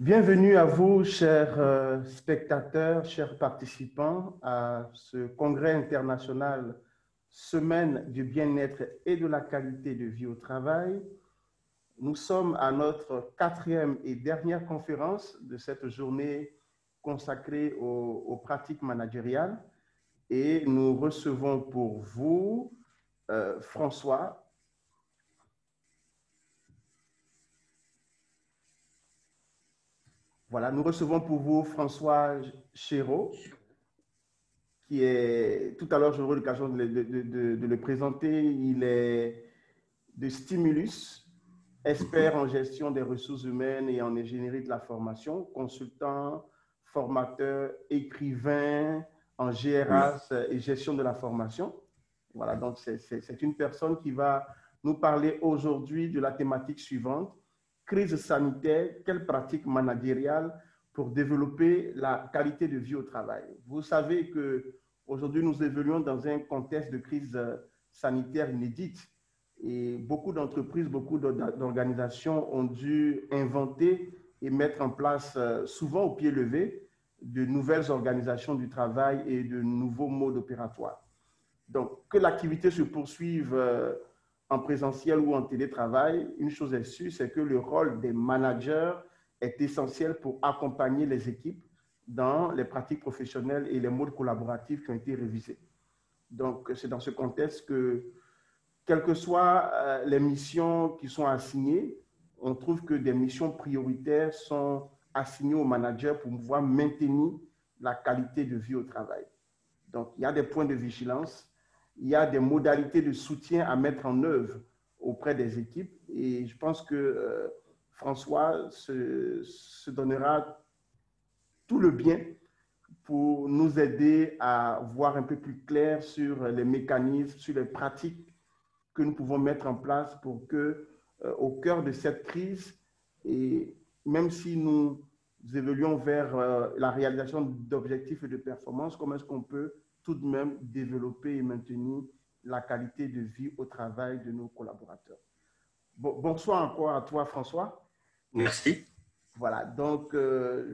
Bienvenue à vous, chers spectateurs, chers participants, à ce congrès international Semaine du bien-être et de la qualité de vie au travail. Nous sommes à notre quatrième et dernière conférence de cette journée consacrée aux pratiques managériales et nous recevons pour vous François. Voilà, nous recevons pour vous François Chéreau, qui est, tout à l'heure, j'aurai l'occasion de le présenter. Il est de Stimulus, expert en gestion des ressources humaines et en ingénierie de la formation, consultant, formateur, écrivain en GRH et gestion de la formation. Voilà, donc c'est une personne qui va nous parler aujourd'hui de la thématique suivante: crise sanitaire, quelles pratiques managériales pour développer la qualité de vie au travail. Vous savez qu'aujourd'hui, nous évoluons dans un contexte de crise sanitaire inédite et beaucoup d'entreprises, beaucoup d'organisations ont dû inventer et mettre en place, souvent au pied levé, de nouvelles organisations du travail et de nouveaux modes opératoires. Donc, que l'activité se poursuive en présentiel ou en télétravail, une chose est sûre, c'est que le rôle des managers est essentiel pour accompagner les équipes dans les pratiques professionnelles et les modes collaboratifs qui ont été révisés. Donc, c'est dans ce contexte que, quelles que soient les missions qui sont assignées, on trouve que des missions prioritaires sont assignées aux managers pour pouvoir maintenir la qualité de vie au travail. Donc, il y a des points de vigilance, il y a des modalités de soutien à mettre en œuvre auprès des équipes. Et je pense que François se donnera tout le bien pour nous aider à voir un peu plus clair sur les mécanismes, sur les pratiques que nous pouvons mettre en place pour que, au cœur de cette crise, et même si nous évoluons vers la réalisation d'objectifs et de performances, comment est-ce qu'on peut tout de même développer et maintenir la qualité de vie au travail de nos collaborateurs. Bonsoir encore à toi, François. Merci. Voilà, donc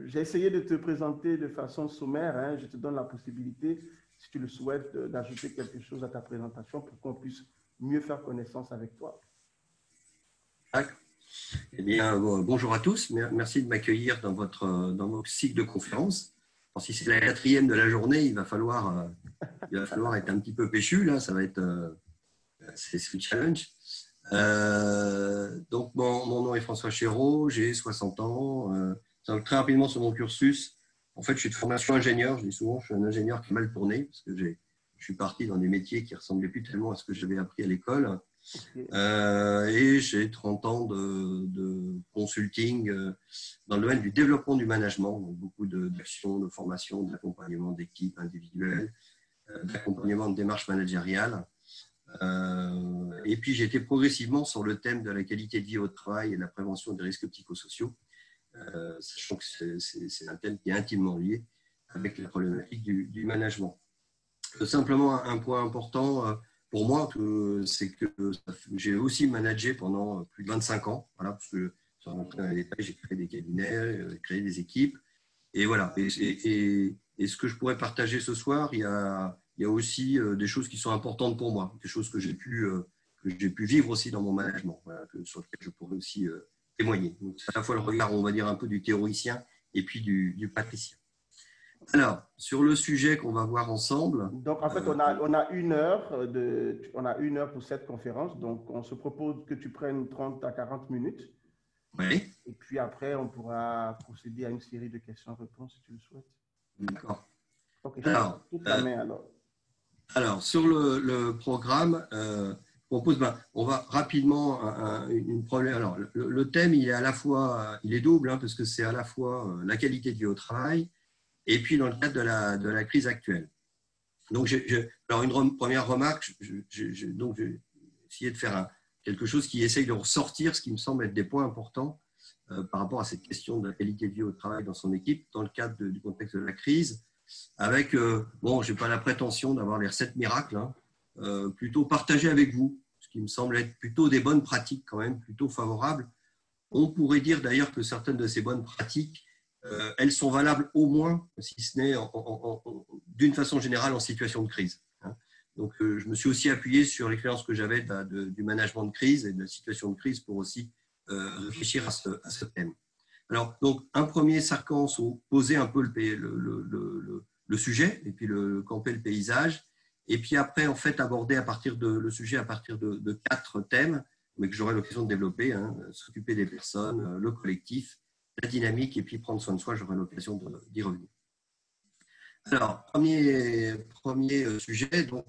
j'ai essayé de te présenter de façon sommaire. Hein. Je te donne la possibilité, si tu le souhaites, d'ajouter quelque chose à ta présentation pour qu'on puisse mieux faire connaissance avec toi. D'accord. Eh bien, bonjour à tous. Merci de m'accueillir dans votre cycle de conférences. Alors, si c'est la quatrième de la journée, il va falloir être un petit peu péchu. Là, ça va être c'est le challenge. Donc, mon nom est François Chéreau, j'ai 60 ans. Donc, très rapidement sur mon cursus, en fait, je suis de formation ingénieur. Je dis souvent, je suis un ingénieur qui a mal tourné parce que je suis parti dans des métiers qui ne ressemblaient plus tellement à ce que j'avais appris à l'école. Okay. Et j'ai 30 ans de consulting dans le domaine du développement du management, donc beaucoup d'actions, de formation, d'accompagnement d'équipes individuelles, d'accompagnement de démarches managériales. Et puis j'ai été progressivement sur le thème de la qualité de vie au travail et de la prévention des risques psychosociaux, sachant que c'est un thème qui est intimement lié avec la problématique du management. Simplement un point important pour moi, c'est que j'ai aussi managé pendant plus de 25 ans, voilà, parce que sans rentrer dans les détails, j'ai créé des cabinets, créé des équipes, et voilà. Et ce que je pourrais partager ce soir, il y a aussi des choses qui sont importantes pour moi, des choses que j'ai pu vivre aussi dans mon management, voilà, sur lesquelles je pourrais aussi témoigner. Donc, c'est à la fois le regard, on va dire, un peu du théoricien et puis du praticien. Alors, sur le sujet qu'on va voir ensemble. Donc, en fait, on a une heure pour cette conférence. Donc, on se propose que tu prennes 30 à 40 minutes. Oui. Et puis après, on pourra procéder à une série de questions-réponses si tu le souhaites. D'accord. Ok, alors, toute la main alors. Alors, sur le programme, on va rapidement une problème. Alors, le thème, il est à la fois, il est double, hein, parce que c'est à la fois la qualité de vie au travail et puis dans le cadre de la crise actuelle. Donc, alors une première remarque, donc je vais essayer de faire quelque chose qui essaye de ressortir ce qui me semble être des points importants par rapport à cette question de la qualité de vie au travail dans son équipe, dans le cadre du contexte de la crise, avec, bon, je n'ai pas la prétention d'avoir les recettes miracles, hein, plutôt partager avec vous, ce qui me semble être plutôt des bonnes pratiques quand même, plutôt favorables On pourrait dire d'ailleurs que certaines de ces bonnes pratiques, elles sont valables au moins, si ce n'est d'une façon générale, en situation de crise. Donc, je me suis aussi appuyé sur l'expérience que j'avais du management de crise et de la situation de crise pour aussi réfléchir à ce thème. Alors, donc, un premier séquence où poser un peu le sujet et puis camper le paysage. Et puis après, en fait, aborder le sujet à partir de 4 thèmes, mais que j'aurai l'occasion de développer, s'occuper des personnes, le collectif, la dynamique, et puis prendre soin de soi, j'aurai l'occasion d'y revenir. Alors, premier sujet, donc,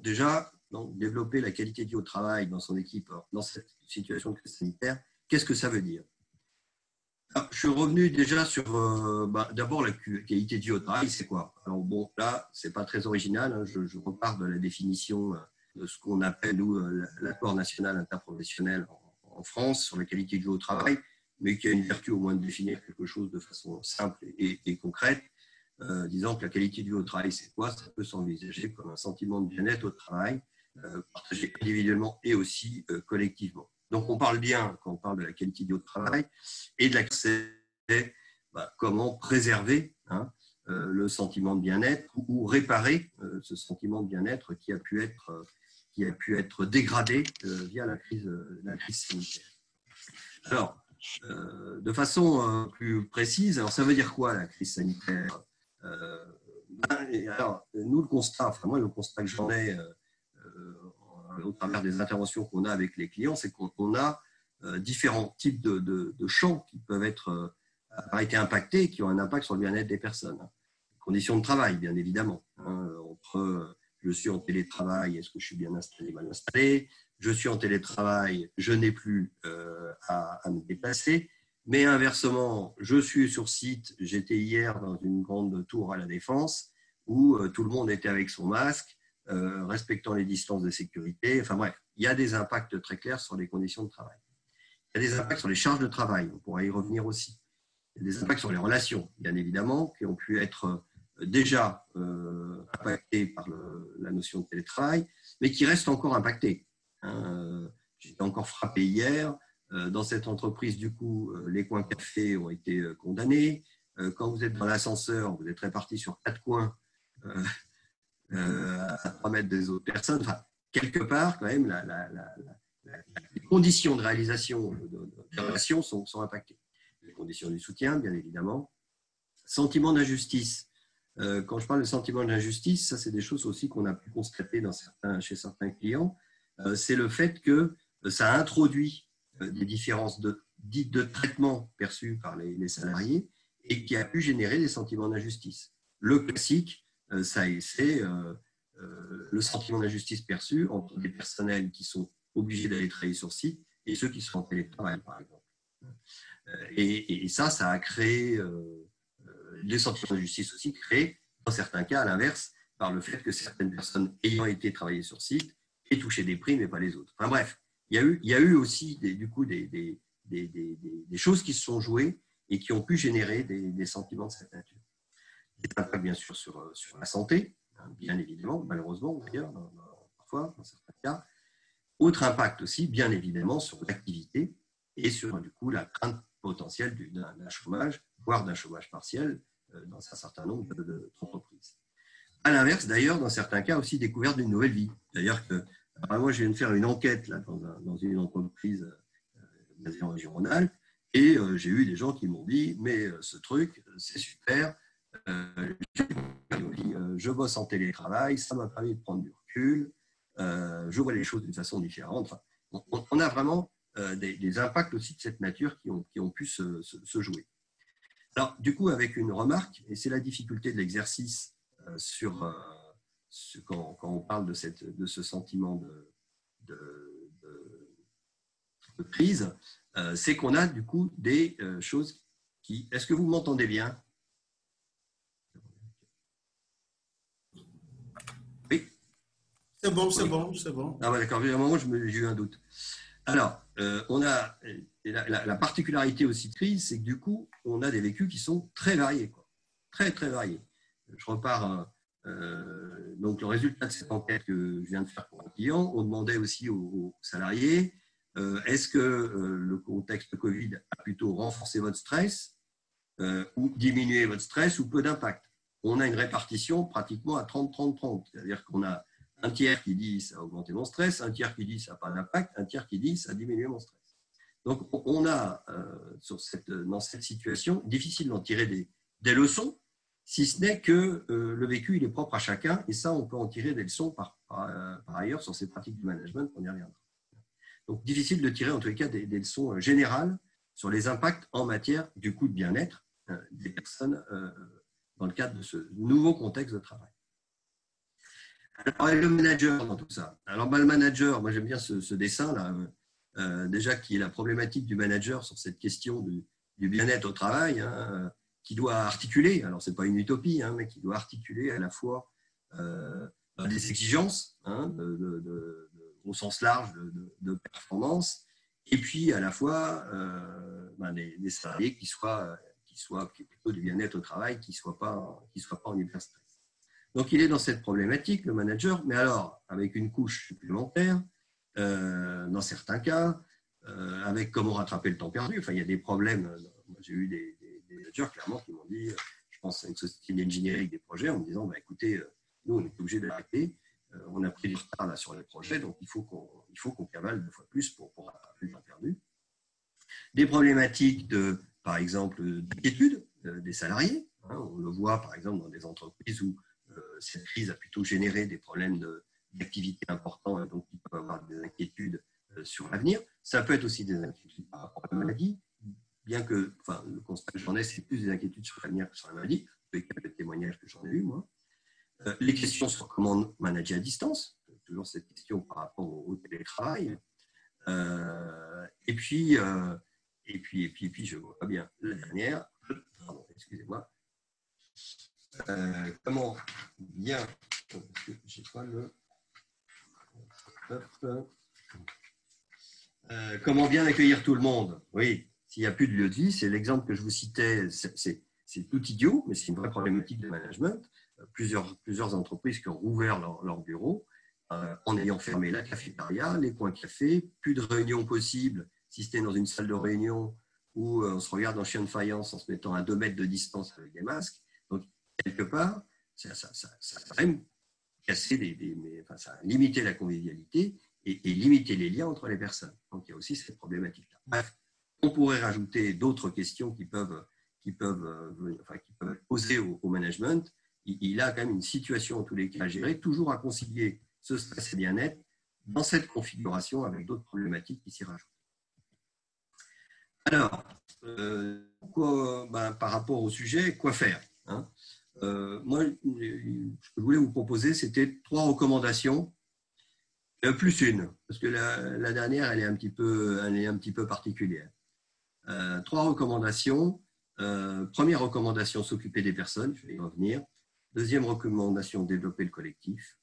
déjà, développer la qualité de vie au travail dans son équipe, dans cette situation de crise sanitaire, qu'est-ce que ça veut dire? Alors, je suis revenu déjà sur, d'abord, la qualité de vie au travail, c'est quoi? Alors, bon, là, ce n'est pas très original, je repars de la définition de ce qu'on appelle, nous, l'accord national interprofessionnel en France sur la qualité de vie au travail, mais qui a une vertu au moins de définir quelque chose de façon simple et concrète. Disant que la qualité de vie au travail, c'est quoi? Ça peut s'envisager comme un sentiment de bien-être au travail, partagé individuellement et aussi collectivement. Donc, on parle bien, quand on parle de la qualité de vie au travail, et de l'accès, comment préserver le sentiment de bien-être ou réparer ce sentiment de bien-être qui a pu être dégradé via la crise sanitaire. Alors, de façon plus précise, alors ça veut dire quoi la crise sanitaire? Alors, nous, le constat que j'en ai au travers des interventions qu'on a avec les clients, c'est qu'on a différents types de champs qui peuvent avoir été impactés et qui ont un impact sur le bien-être des personnes. Conditions de travail, bien évidemment. Entre je suis en télétravail, est-ce que je suis bien installé, mal installé? Je suis en télétravail, je n'ai plus à me déplacer. Mais inversement, je suis sur site, j'étais hier dans une grande tour à la Défense où tout le monde était avec son masque, respectant les distances de sécurité. Enfin bref, il y a des impacts très clairs sur les conditions de travail. Il y a des impacts sur les charges de travail, on pourra y revenir aussi. Il y a des impacts sur les relations, bien évidemment, qui ont pu être déjà impactés par la notion de télétravail, mais qui restent encore impactés. J'étais encore frappé hier. Dans cette entreprise, du coup, les coins café ont été condamnés. Quand vous êtes dans l'ascenseur, vous êtes répartis sur 4 coins à 3 mètres des autres personnes. Enfin, quelque part, quand même, les conditions de réalisation des relations sont impactées. Les conditions du soutien, bien évidemment. Sentiment d'injustice. Quand je parle de sentiment d'injustice, ça, c'est des choses aussi qu'on a pu constater chez certains clients. C'est le fait que ça a introduit des différences dites de traitement perçues par les salariés et qui a pu générer des sentiments d'injustice. Le classique, c'est le sentiment d'injustice perçu entre des personnels qui sont obligés d'aller travailler sur site et ceux qui sont en télétravail, par exemple. Et ça a créé les sentiments d'injustice aussi créés, dans certains cas, à l'inverse, par le fait que certaines personnes ayant été travailler sur site aient touché des primes et pas les autres. Enfin bref, il y a eu aussi des choses qui se sont jouées et qui ont pu générer des sentiments de cette nature. Des impacts, bien sûr, sur la santé, bien évidemment, malheureusement, d'ailleurs, parfois, dans certains cas. Autre impact aussi, bien évidemment, sur l'activité et sur, du coup, la crainte potentielle d'un chômage, voire d'un chômage partiel dans un certain nombre d'entreprises. À l'inverse, d'ailleurs, dans certains cas aussi, découverte d'une nouvelle vie. D'ailleurs, moi, je viens de faire une enquête là, dans une entreprise basée en région Rhône-Alpes et j'ai eu des gens qui m'ont dit « mais ce truc, c'est super, je bosse en télétravail, ça m'a permis de prendre du recul, je vois les choses d'une façon différente. » Enfin, on a vraiment des impacts aussi de cette nature qui ont pu se jouer. Alors, du coup, avec une remarque, et c'est la difficulté de l'exercice quand on parle de ce sentiment de crise, c'est qu'on a du coup des choses qui… Est-ce que vous m'entendez bien? Oui. C'est bon, c'est bon, c'est bon. Ah, d'accord, à un moment, j'ai eu un doute. Alors, on a la particularité aussi de crise, c'est que du coup, on a des vécus qui sont très variés, quoi. Très, très variés. Je repars, donc le résultat de cette enquête que je viens de faire pour un client, on demandait aussi aux salariés Est-ce que le contexte Covid a plutôt renforcé votre stress ou diminué votre stress ou peu d'impact? On a une répartition pratiquement à 30-30-30. C'est-à-dire qu'on a un tiers qui dit ça a augmenté mon stress, un tiers qui dit ça n'a pas d'impact, un tiers qui dit ça a diminué mon stress. Donc, on a dans cette situation, difficile d'en tirer des leçons, si ce n'est que le vécu, il est propre à chacun, et ça, on peut en tirer des leçons par ailleurs sur ces pratiques du management, on y reviendra. Donc, difficile de tirer en tous les cas des leçons générales sur les impacts en matière du coût de bien-être des personnes dans le cadre de ce nouveau contexte de travail. Alors, et le manager dans tout ça. Alors, le manager, moi j'aime bien ce dessin-là, déjà qui est la problématique du manager sur cette question du bien-être au travail, hein, qui doit articuler, alors ce n'est pas une utopie, hein, mais qui doit articuler à la fois des exigences hein, au sens large de performance, et puis à la fois des salariés qui soient plutôt du bien-être au travail, qui ne soient pas en hyperstress. Donc il est dans cette problématique, le manager, mais alors avec une couche supplémentaire, dans certains cas, avec comment rattraper le temps perdu. Enfin, il y a des problèmes. Moi, j'ai eu des managers clairement qui m'ont dit, je pense à une société d'ingénierie avec des projets, en me disant, écoutez, nous, on est obligé d'arrêter. On a pris du retard là, sur les projets, donc il faut qu'on cavale 2 fois plus pour rattraper le temps perdu. Des problématiques par exemple, d'inquiétude des salariés. Hein, on le voit, par exemple, dans des entreprises où cette crise a plutôt généré des problèmes d'activité importants, et donc il peut y avoir des inquiétudes sur l'avenir. Ça peut être aussi des inquiétudes par rapport à la maladie, bien que le constat que j'en ai, c'est plus des inquiétudes sur l'avenir que sur la maladie, avec le témoignage que j'en ai eu, moi. Les questions sur comment manager à distance, toujours cette question par rapport au télétravail. Et puis, je vois pas bien la dernière. Pardon, excusez-moi. Comment bien, parce que j'ai pas le. Comment bien accueillir tout le monde? Oui, s'il n'y a plus de lieu de vie, c'est l'exemple que je vous citais, c'est tout idiot, mais c'est une vraie problématique de management. Plusieurs entreprises qui ont rouvert leur bureau en ayant fermé la cafétéria, les coins café, plus de réunions possibles, si c'était dans une salle de réunion où on se regarde en chien de faïence en se mettant à 2 mètres de distance avec des masques. Donc, quelque part, ça a quand même cassé ça a limité la convivialité et limiter les liens entre les personnes. Donc, il y a aussi cette problématique-là. Bref, on pourrait rajouter d'autres questions qui peuvent poser au management. Il a quand même une situation, en tous les cas, à gérer, toujours à concilier ce stress et bien-être dans cette configuration avec d'autres problématiques qui s'y rajoutent. Alors, par rapport au sujet, quoi faire hein moi, ce que je voulais vous proposer, c'était 3 recommandations. Plus une, parce que la dernière, elle est un petit peu particulière. 3 recommandations. Première recommandation, s'occuper des personnes, je vais y revenir. Deuxième recommandation, développer le collectif.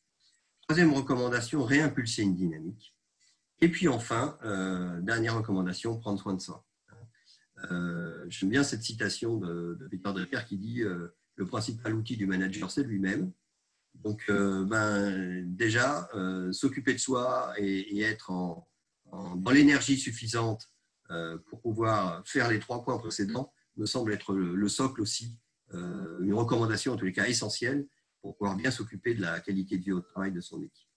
Troisième recommandation, réimpulser une dynamique. Et puis enfin, dernière recommandation, prendre soin de soi. J'aime bien cette citation de Peter Drucker qui dit le principal outil du manager, c'est lui-même. Donc, déjà, s'occuper de soi et être dans l'énergie suffisante pour pouvoir faire les 3 points précédents me semble être le socle aussi, une recommandation en tous les cas essentielle pour pouvoir bien s'occuper de la qualité de vie au travail de son équipe.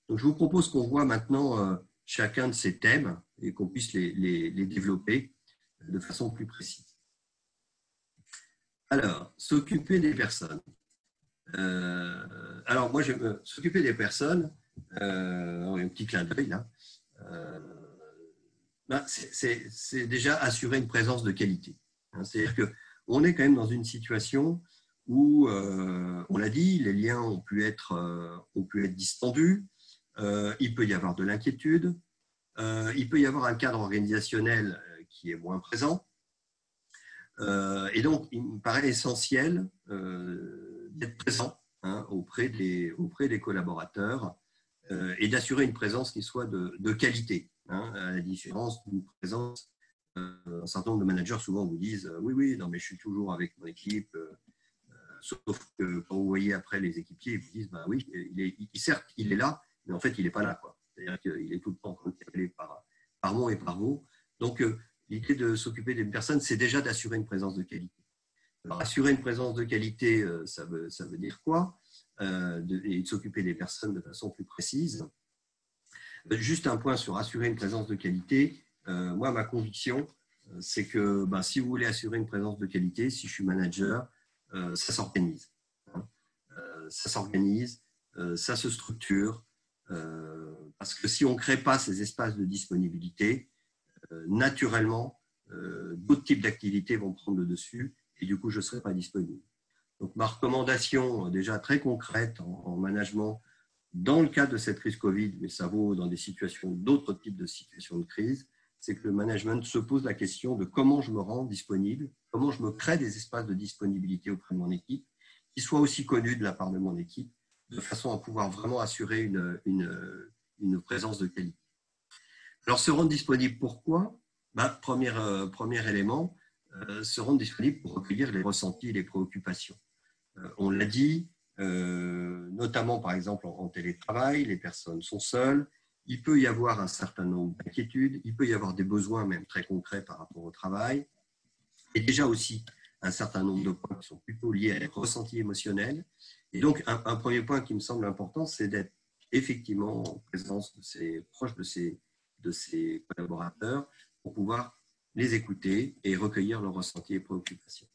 Donc, je vous propose qu'on voit maintenant chacun de ces thèmes et qu'on puisse les développer de façon plus précise. Alors, s'occuper des personnes. Alors, moi, s'occuper des personnes, un petit clin d'œil là, c'est déjà assurer une présence de qualité. C'est-à-dire qu'on est quand même dans une situation où, on l'a dit, les liens ont pu être distendus, il peut y avoir de l'inquiétude, il peut y avoir un cadre organisationnel qui est moins présent. Et donc, il me paraît essentiel d'être présent auprès des collaborateurs et d'assurer une présence qui soit de qualité, à la différence d'une présence. Un certain nombre de managers souvent vous disent oui, non, mais je suis toujours avec mon équipe, sauf que quand vous voyez après les équipiers, ils vous disent certes, il est là, mais en fait, il n'est pas là. C'est-à-dire qu'il est tout le temps en train de s'appeler par mots et par mots. Donc, l'idée de s'occuper des personnes, c'est déjà d'assurer une présence de qualité. Alors, assurer une présence de qualité, ça veut dire quoi? Et de s'occuper des personnes de façon plus précise. Juste un point sur assurer une présence de qualité. Moi, ma conviction, c'est que si vous voulez assurer une présence de qualité, si je suis manager, ça s'organise. Ça s'organise, ça se structure, parce que si on ne crée pas ces espaces de disponibilité, naturellement, d'autres types d'activités vont prendre le dessus et du coup, je ne serai pas disponible. Donc, ma recommandation déjà très concrète en management, dans le cadre de cette crise Covid, mais ça vaut dans des situations, d'autres types de situations de crise, c'est que le management se pose la question de comment je me rends disponible, comment je me crée des espaces de disponibilité auprès de mon équipe, qui soient aussi connus de la part de mon équipe, de façon à pouvoir vraiment assurer une présence de qualité. Alors, se rendre disponible, pourquoi? Premier élément, se rendre disponible pour recueillir les ressentis et les préoccupations. On l'a dit, notamment par exemple en télétravail, les personnes sont seules, il peut y avoir un certain nombre d'inquiétudes, il peut y avoir des besoins même très concrets par rapport au travail, et déjà aussi un certain nombre de points qui sont plutôt liés à les ressentis émotionnels. Et donc un premier point qui me semble important, c'est d'être effectivement en présence proche de ses collaborateurs pour pouvoir les écouter et recueillir leurs ressentis et préoccupations.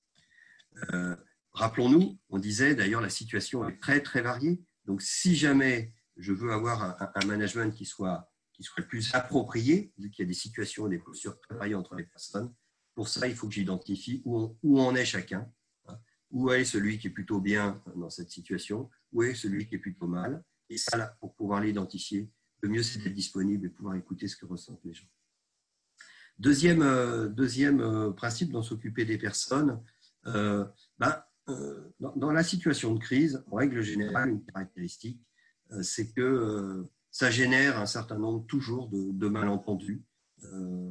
Rappelons-nous, on disait d'ailleurs la situation est très très variée. Donc si jamais je veux avoir un management qui soit le plus approprié, vu qu'il y a des situations, des postures très variées entre les personnes, pour ça il faut que j'identifie où en est chacun, où est celui qui est plutôt bien dans cette situation, où est celui qui est plutôt mal. Et ça, là, pour pouvoir l'identifier, le mieux c'est d'être disponible et pouvoir écouter ce que ressentent les gens. Deuxième principe dans s'occuper des personnes, dans la situation de crise, en règle générale, une caractéristique, c'est que ça génère un certain nombre toujours de malentendus.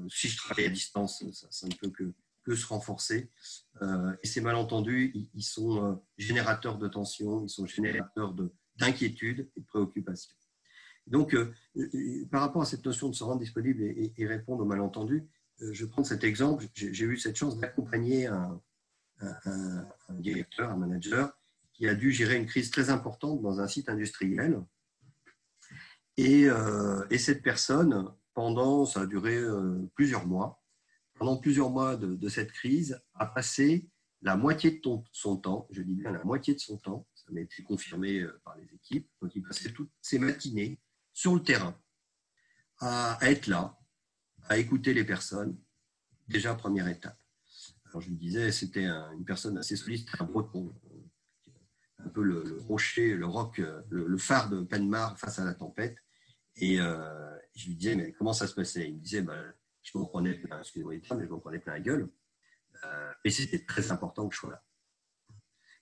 Si je travaille à distance, ça ne peut que se renforcer. Et ces malentendus, ils sont générateurs de tensions, ils sont générateurs d'inquiétudes et de préoccupations. Donc, par rapport à cette notion de se rendre disponible et répondre aux malentendus, je prends cet exemple. J'ai eu cette chance d'accompagner un directeur, un manager, qui a dû gérer une crise très importante dans un site industriel. Et cette personne, ça a duré plusieurs mois, pendant plusieurs mois de cette crise, a passé la moitié de son temps, je dis bien la moitié de son temps, ça m'a été confirmé par les équipes, donc il passait toutes ses matinées sur le terrain, à être là, à écouter les personnes, déjà première étape. Alors je lui disais, c'était une personne assez solide, un breton, un peu le rocher, le roc, le phare de Penmar face à la tempête. Et je lui disais, mais comment ça se passait? Il me disait, je m'en prenais plein, excusez-moi les termes, mais je m'en prenais plein la gueule. Et c'était très important que je sois là.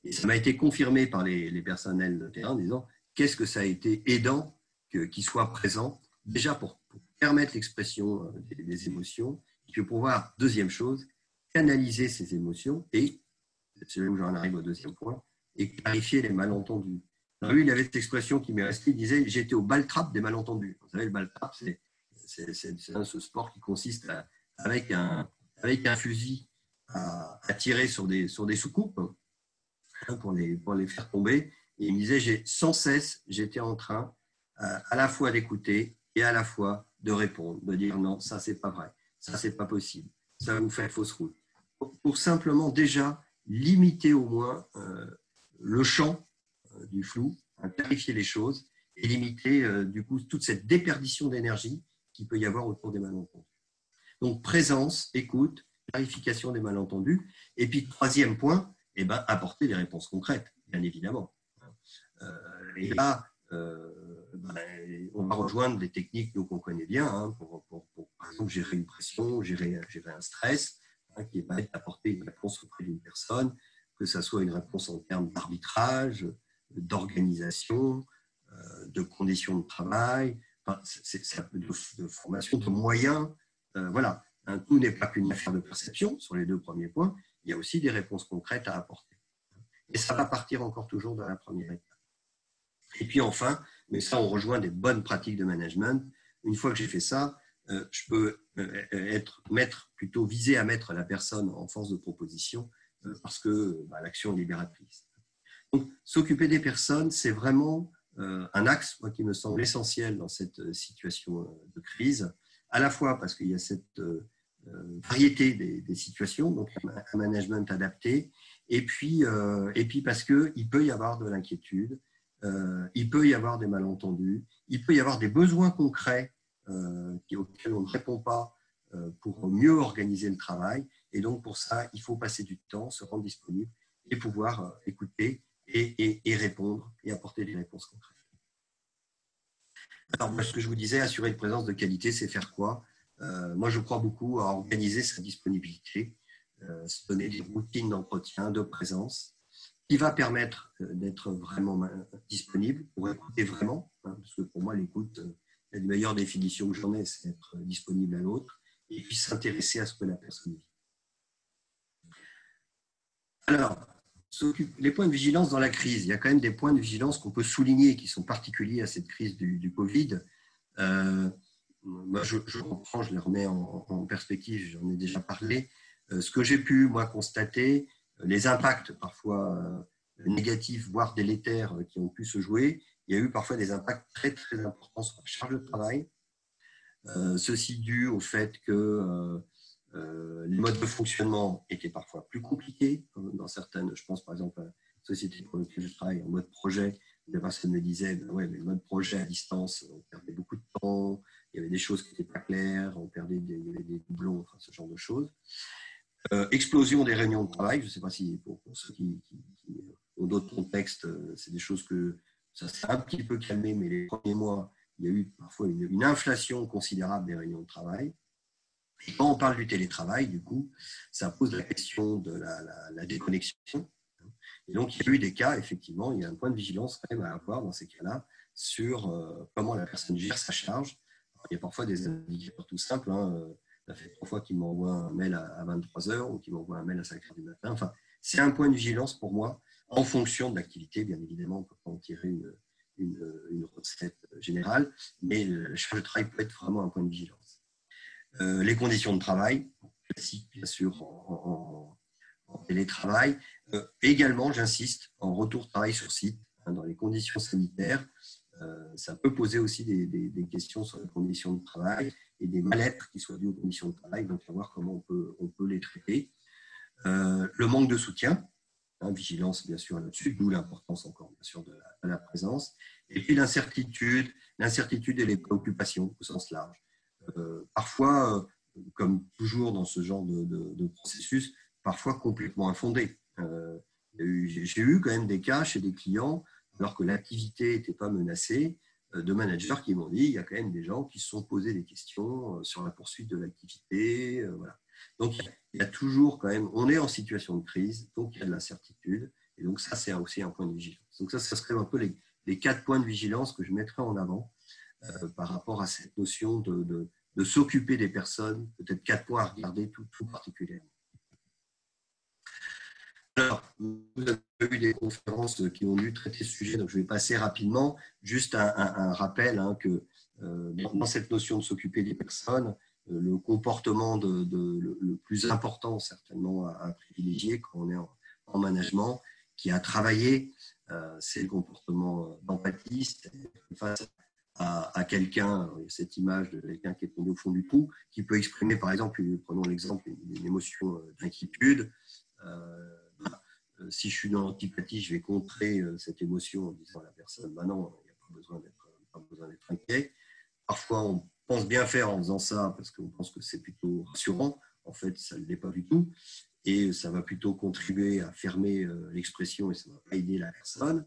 Et ça m'a été confirmé par les personnels de terrain en disant, qu'est-ce que ça a été aidant qu'ils soient présents, déjà pour permettre l'expression des émotions, et puis pour pouvoir, deuxième chose, canaliser ces émotions, et c'est là où j'en arrive au deuxième point, et clarifier les malentendus. Alors lui, il avait cette expression qui m'est restée, il disait « j'étais au ball-trap des malentendus ». Vous savez, le ball-trap, c'est ce sport qui consiste avec un fusil à tirer sur des soucoupes pour les faire tomber. Et il me disait, sans cesse, j'étais en train à la fois d'écouter et à la fois de répondre, de dire non, ça c'est pas vrai, ça c'est pas possible, ça vous fait fausse route. Pour simplement déjà limiter au moins le champ du flou, clarifier les choses et limiter du coup toute cette déperdition d'énergie qu'il peut y avoir autour des malentendus. Donc présence, écoute, clarification des malentendus. Et puis troisième point, apporter des réponses concrètes, bien évidemment. Et là, on va rejoindre des techniques qu'on connaît bien pour, par exemple, gérer une pression, gérer un stress, qui est d'apporter une réponse auprès d'une personne, que ce soit une réponse en termes d'arbitrage, d'organisation, de conditions de travail, de formation, de moyens. Voilà, tout n'est pas qu'une affaire de perception sur les deux premiers points, il y a aussi des réponses concrètes à apporter. Et ça va partir encore toujours de la première étape. Et puis enfin, mais ça on rejoint des bonnes pratiques de management, une fois que j'ai fait ça, je peux viser à mettre la personne en force de proposition parce que l'action est libératrice. Donc, s'occuper des personnes, c'est vraiment un axe qui me semble essentiel dans cette situation de crise, à la fois parce qu'il y a cette variété des situations, donc un management adapté, et puis parce qu'il peut y avoir de l'inquiétude, il peut y avoir des malentendus, il peut y avoir des besoins concrets auxquels on ne répond pas pour mieux organiser le travail. Et donc, pour ça, il faut passer du temps, se rendre disponible et pouvoir écouter et répondre et apporter des réponses concrètes. Alors, moi, ce que je vous disais, assurer une présence de qualité, c'est faire quoi ? Moi, je crois beaucoup à organiser sa disponibilité, se donner des routines d'entretien, de présence, qui va permettre d'être vraiment disponible pour écouter vraiment, parce que pour moi, l'écoute, la meilleure définition que j'en ai, c'est être disponible à l'autre et puis s'intéresser à ce que la personne vit. Alors, les points de vigilance dans la crise, il y a quand même des points de vigilance qu'on peut souligner qui sont particuliers à cette crise du Covid. Moi, je reprends, je les remets en perspective, j'en ai déjà parlé. Ce que j'ai pu, moi, constater, les impacts parfois négatifs, voire délétères qui ont pu se jouer, il y a eu parfois des impacts très, très importants sur la charge de travail. Ceci dû au fait que les modes de fonctionnement étaient parfois plus compliqués. Dans certaines, je pense par exemple à la société pour laquelle je travaille en mode projet, des personnes me disaient ouais, mais le mode projet à distance, on perdait beaucoup de temps, il y avait des choses qui n'étaient pas claires, on perdait il y avait des doublons, enfin, ce genre de choses. Explosion des réunions de travail, je ne sais pas si pour ceux qui ont d'autres contextes, c'est des choses que ça s'est un petit peu calmé, mais les premiers mois, il y a eu parfois une inflation considérable des réunions de travail. Et quand on parle du télétravail, du coup, ça pose la question de la déconnexion. Et donc, il y a eu des cas, effectivement, il y a un point de vigilance quand même à avoir dans ces cas-là sur comment la personne gère sa charge. Alors, il y a parfois des indicateurs tout simples. Ça fait 3 fois qu'il m'envoie un mail à 23h ou qu'il m'envoie un mail à 5h du matin. Enfin, c'est un point de vigilance pour moi en fonction de l'activité. Bien évidemment, on ne peut pas en tirer une recette générale, mais la charge de travail peut être vraiment un point de vigilance. Les conditions de travail, classiques bien sûr en télétravail. Également, j'insiste, en retour de travail sur site, dans les conditions sanitaires, ça peut poser aussi des questions sur les conditions de travail et des mal-être qui soient dus aux conditions de travail, donc à voir comment on peut les traiter. Le manque de soutien, vigilance bien sûr là-dessus, d'où l'importance encore bien sûr de la présence. Et puis l'incertitude et les préoccupations au sens large. Parfois, comme toujours dans ce genre de processus, parfois complètement infondés. J'ai eu quand même des cas chez des clients, alors que l'activité n'était pas menacée, de managers qui m'ont dit il y a quand même des gens qui se sont posés des questions sur la poursuite de l'activité. Voilà. Donc, il y a toujours quand même, on est en situation de crise, donc il y a de l'incertitude. Et donc, ça, c'est aussi un point de vigilance. Donc, ça serait un peu les 4 points de vigilance que je mettrais en avant par rapport à cette notion de s'occuper des personnes, peut-être 4 points à regarder tout particulièrement. Alors, vous avez eu des conférences qui ont dû traiter ce sujet, donc je vais passer rapidement. Juste un rappel que dans cette notion de s'occuper des personnes, le comportement le plus important certainement à privilégier quand on est en management, qui a travaillé, c'est le comportement d'empathie, face à quelqu'un, cette image de quelqu'un qui est tombé au fond du trou, qui peut exprimer par exemple, prenons l'exemple, une émotion d'inquiétude. Si je suis dans l'antipathie, je vais contrer cette émotion en disant à la personne non, il n'y a pas besoin d'être inquiet. Parfois, on pense bien faire en faisant ça parce qu'on pense que c'est plutôt rassurant. En fait, ça ne l'est pas du tout. Et ça va plutôt contribuer à fermer l'expression et ça ne va pas aider la personne.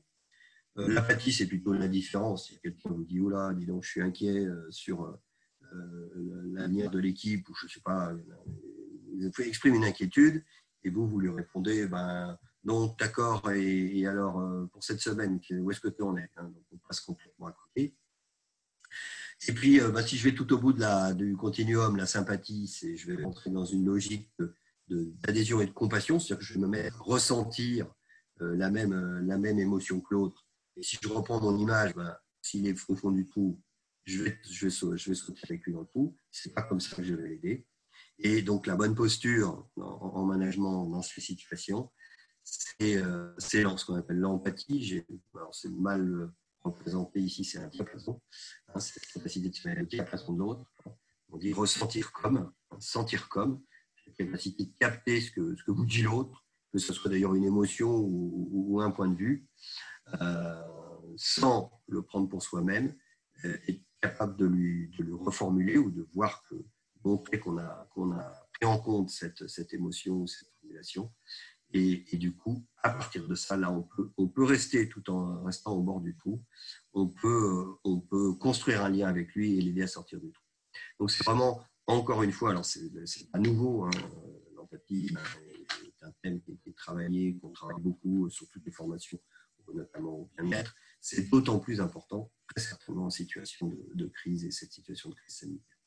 L'apathie, c'est plutôt l'indifférence. Si quelqu'un vous dit « Oula, dis donc, je suis inquiet sur l'avenir de l'équipe » ou je ne sais pas, vous exprime une inquiétude et vous lui répondez non, d'accord, et alors pour cette semaine, où est-ce que tu en es, donc on passe complètement à côté. Et puis, si je vais tout au bout du continuum, la sympathie, je vais rentrer dans une logique d'adhésion et de compassion, c'est-à-dire que je vais me mettre à ressentir la même émotion que l'autre. Et si je reprends mon image, s'il est au fond du trou, je vais sauter avec lui dans le trou. Ce n'est pas comme ça que je vais l'aider. Et donc, la bonne posture en management dans ces situations, c'est ce qu'on appelle l'empathie. Alors, c'est mal représenté ici, c'est un diapason. C'est la capacité de se mettre au diapason de l'autre. On dit ressentir comme, sentir comme, la capacité de capter ce que vous dit l'autre, que ce soit d'ailleurs une émotion ou un point de vue, sans le prendre pour soi-même, être capable de lui reformuler ou de montrer qu'on a pris en compte cette émotion ou cette formulation. Et du coup, à partir de ça, là, on peut rester tout en restant au bord du trou. On peut construire un lien avec lui et l'aider à sortir du trou. Donc, c'est vraiment, encore une fois, alors c'est pas nouveau, hein, l'empathie est un thème qui est travaillé, qu'on travaille beaucoup sur toutes les formations, notamment au bien-être. C'est d'autant plus important, très certainement en situation de crise et cette situation de crise sanitaire.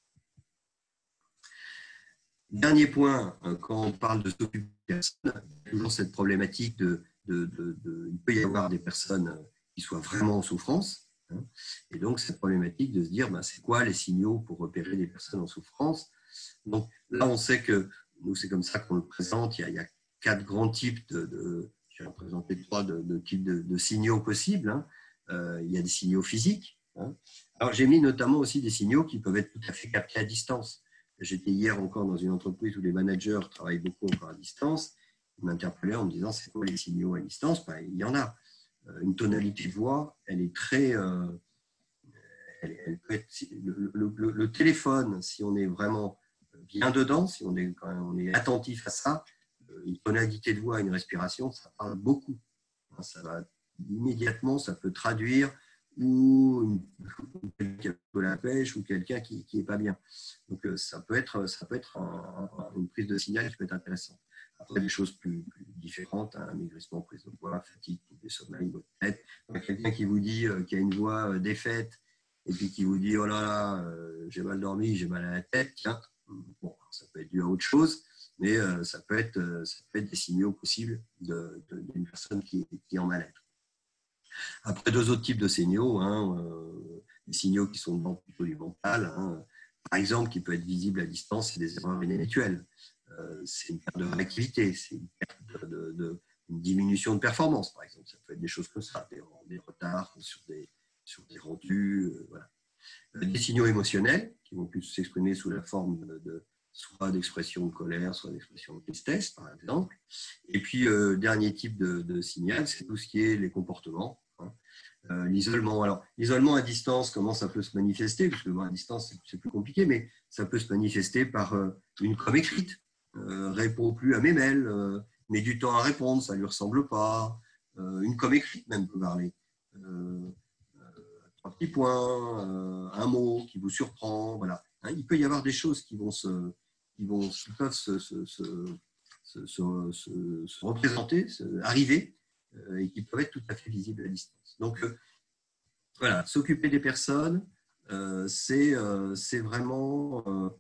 Dernier point, quand on parle de s'occuper de personnes, il y a toujours cette problématique il peut y avoir des personnes qui soient vraiment en souffrance, hein, et donc cette problématique de se dire, c'est quoi les signaux pour repérer des personnes en souffrance. Donc là, on sait que, nous, c'est comme ça qu'on le présente, il y a 4 grands types je vais en présenter 3 types de signaux possibles, hein. Il y a des signaux physiques, hein. Alors j'ai mis notamment aussi des signaux qui peuvent être tout à fait captés à distance. J'étais hier encore dans une entreprise où les managers travaillent beaucoup encore à distance. Ils m'interpellaient en me disant, c'est quoi les signaux à distance? Il y en a. Une tonalité de voix, elle est très... elle peut être, le téléphone, si on est vraiment bien dedans, si on est attentif à ça, une tonalité de voix, une respiration, ça parle beaucoup. Ça va immédiatement, ça peut traduire ou quelqu'un qui a la pêche ou quelqu'un qui n'est pas bien. Donc, ça peut être une prise de signal qui peut être intéressante. Après, des choses plus différentes, un maigrissement, prise de poids, fatigue, des sommeils, votre tête. Quelqu'un qui vous dit qu'il a une voix défaite et puis qui vous dit « Oh là là, j'ai mal dormi, j'ai mal à la tête », tiens, bon, ça peut être dû à autre chose, mais ça peut être des signaux possibles d'une personne qui est en mal-être. Après, 2 autres types de signaux, hein, des signaux qui sont plutôt du mental, hein. Par exemple, qui peut être visible à distance, c'est des erreurs inhabituelles. C'est une perte de réactivité, c'est une perte une diminution de performance, par exemple. Ça peut être des choses comme ça, des retards sur des rendus, voilà. Des signaux émotionnels qui vont plus s'exprimer sous la forme soit d'expression de colère, soit d'expression de tristesse, par exemple. Et puis, dernier type de signal, c'est tout ce qui est les comportements. L'isolement. Alors, l'isolement à distance, comment ça peut se manifester? Parce que à distance, c'est plus compliqué, mais ça peut se manifester par une com écrite. Répond plus à mes mails, met du temps à répondre, ça ne lui ressemble pas. Une com écrite même peut parler. 3 petits points, un mot qui vous surprend, voilà. Hein, il peut y avoir des choses qui peuvent se représenter, arriver, et qui peuvent être tout à fait visibles à distance. Donc, voilà, s'occuper des personnes, c'est vraiment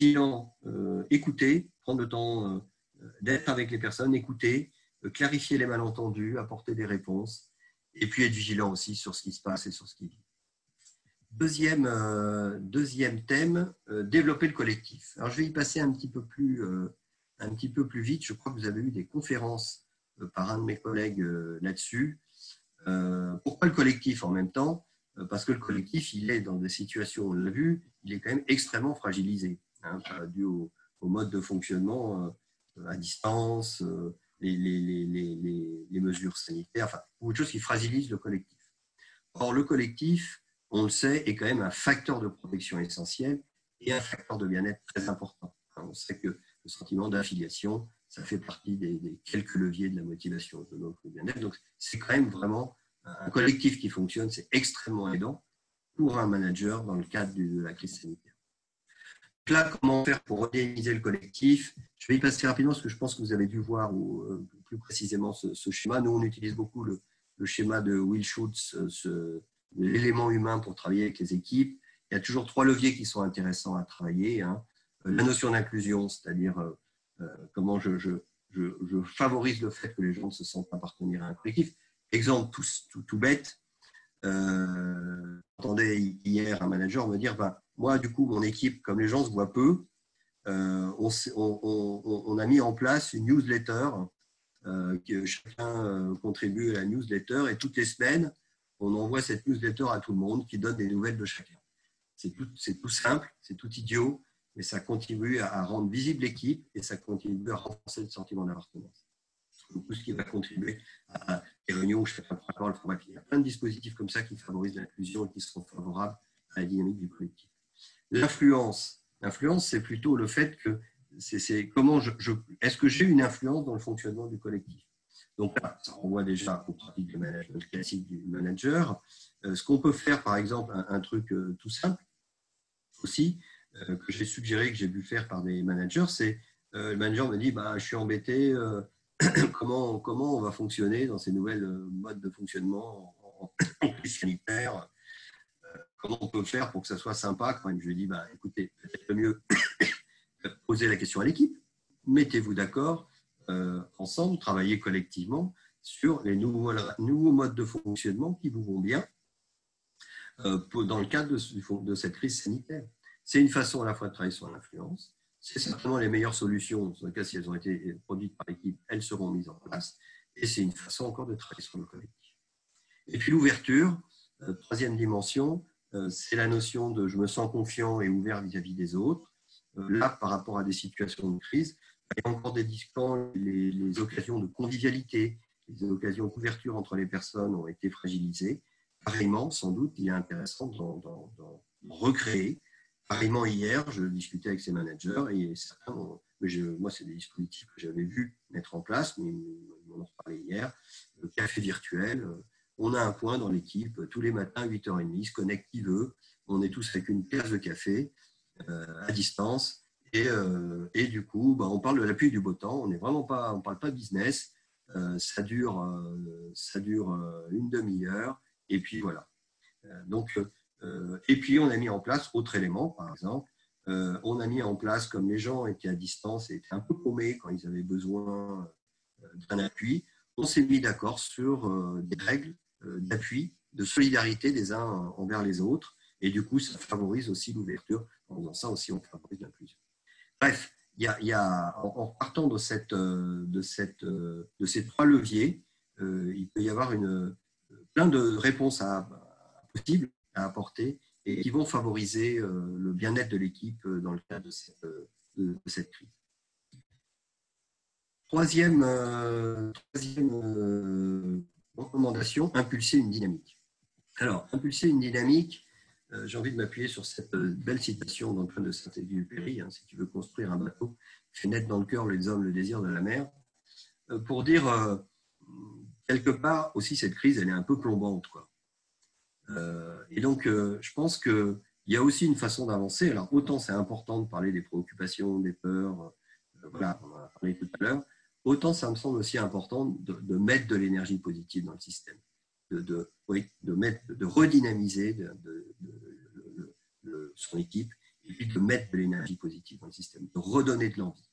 vigilant, écouter, prendre le temps d'être avec les personnes, écouter, clarifier les malentendus, apporter des réponses, et puis être vigilant aussi sur ce qui se passe et sur ce qui vit. Deuxième thème, développer le collectif. Alors, je vais y passer un petit peu plus vite. Je crois que vous avez eu des conférences par un de mes collègues là-dessus. Pourquoi le collectif en même temps? Parce que le collectif, il est dans des situations, on l'a vu, il est quand même extrêmement fragilisé, hein, dû au mode de fonctionnement à distance, les mesures sanitaires, enfin, beaucoup de choses qui fragilisent le collectif. Or, le collectif, on le sait, est quand même un facteur de protection essentiel et un facteur de bien-être très important. On sait que le sentiment d'affiliation, ça fait partie des quelques leviers de la motivation de notre bien-être. Donc, c'est quand même vraiment un collectif qui fonctionne, c'est extrêmement aidant pour un manager dans le cadre de la crise sanitaire. Donc là, comment faire pour organiser le collectif? Je vais y passer rapidement parce que je pense que vous avez dû voir plus précisément ce schéma. Nous, on utilise beaucoup le schéma de Will Schultz, l'élément humain pour travailler avec les équipes. Il y a toujours 3 leviers qui sont intéressants à travailler, hein. La notion d'inclusion, c'est-à-dire comment je favorise le fait que les gens se sentent appartenir à un collectif. Exemple tout bête, J'entendais hier un manager me dire, moi, du coup, mon équipe, comme les gens se voient peu, on a mis en place une newsletter, que chacun contribue à la newsletter, et toutes les semaines, on envoie cette newsletter à tout le monde qui donne des nouvelles de chacun. C'est tout simple, c'est tout idiot, mais ça contribue à rendre visible l'équipe et ça contribue à renforcer le sentiment d'appartenance. Tout ce qui va contribuer à des réunions où je fais un protocole. Il y a plein de dispositifs comme ça qui favorisent l'inclusion et qui seront favorables à la dynamique du collectif. L'influence, c'est plutôt le fait que c'est comment est-ce que j'ai une influence dans le fonctionnement du collectif. Donc là, ça renvoie déjà aux pratiques de management classique du manager. Ce qu'on peut faire, par exemple, un truc tout simple aussi, que j'ai suggéré, que j'ai vu faire par des managers, c'est le manager me dit je suis embêté, comment on va fonctionner dans ces nouvelles modes de fonctionnement en crise sanitaire, comment on peut faire pour que ça soit sympa. Quand même, je lui dis écoutez, peut-être le mieux, posez la question à l'équipe, mettez-vous d'accord ensemble, travaillez collectivement sur les nouveaux modes de fonctionnement qui vous vont bien dans le cadre de cette crise sanitaire. C'est une façon à la fois de travailler sur l'influence. C'est certainement les meilleures solutions. Dans le cas, si elles ont été produites par l'équipe, elles seront mises en place. Et c'est une façon encore de travailler sur le collectif. Et puis l'ouverture, troisième dimension, c'est la notion de je me sens confiant et ouvert vis-à-vis des autres. Là, par rapport à des situations de crise, il y a encore des discours, les occasions de convivialité, les occasions d'ouverture entre les personnes ont été fragilisées. Pareillement, sans doute, il est intéressant d'en recréer. Pareillement, hier, je discutais avec ces managers et certains, moi, c'est des dispositifs que j'avais vus mettre en place, mais ils m'en ont reparlé hier. Le café virtuel, on a un point dans l'équipe, tous les matins à 8h30, se connecte qui veut. On est tous avec une tasse de café à distance. Et du coup, on parle de la pluie et du beau temps. On ne parle pas business. Ça dure une demi-heure. Et puis voilà. Et puis on a mis en place autre élément, par exemple. On a mis en place, comme les gens étaient à distance et étaient un peu paumés quand ils avaient besoin d'un appui, on s'est mis d'accord sur des règles d'appui, de solidarité des uns envers les autres. Et du coup, ça favorise aussi l'ouverture. En faisant ça aussi, on favorise l'inclusion. Bref, en partant de ces trois leviers, il peut y avoir plein de réponses possibles à apporter et qui vont favoriser le bien-être de l'équipe dans le cadre de cette crise. Troisième recommandation, impulser une dynamique. Alors, impulser une dynamique, j'ai envie de m'appuyer sur cette belle citation d'Antoine de Saint-Exupéry, si tu veux construire un bateau, fais naître dans le cœur les hommes le désir de la mer, pour dire, quelque part, aussi cette crise, elle est un peu plombante, quoi. Et donc, je pense qu'il y a aussi une façon d'avancer. Alors, autant c'est important de parler des préoccupations, des peurs, voilà, on en a parlé tout à l'heure, autant ça me semble aussi important de mettre de l'énergie positive dans le système, de redynamiser son équipe et puis de mettre de l'énergie positive dans le système, de redonner de l'envie.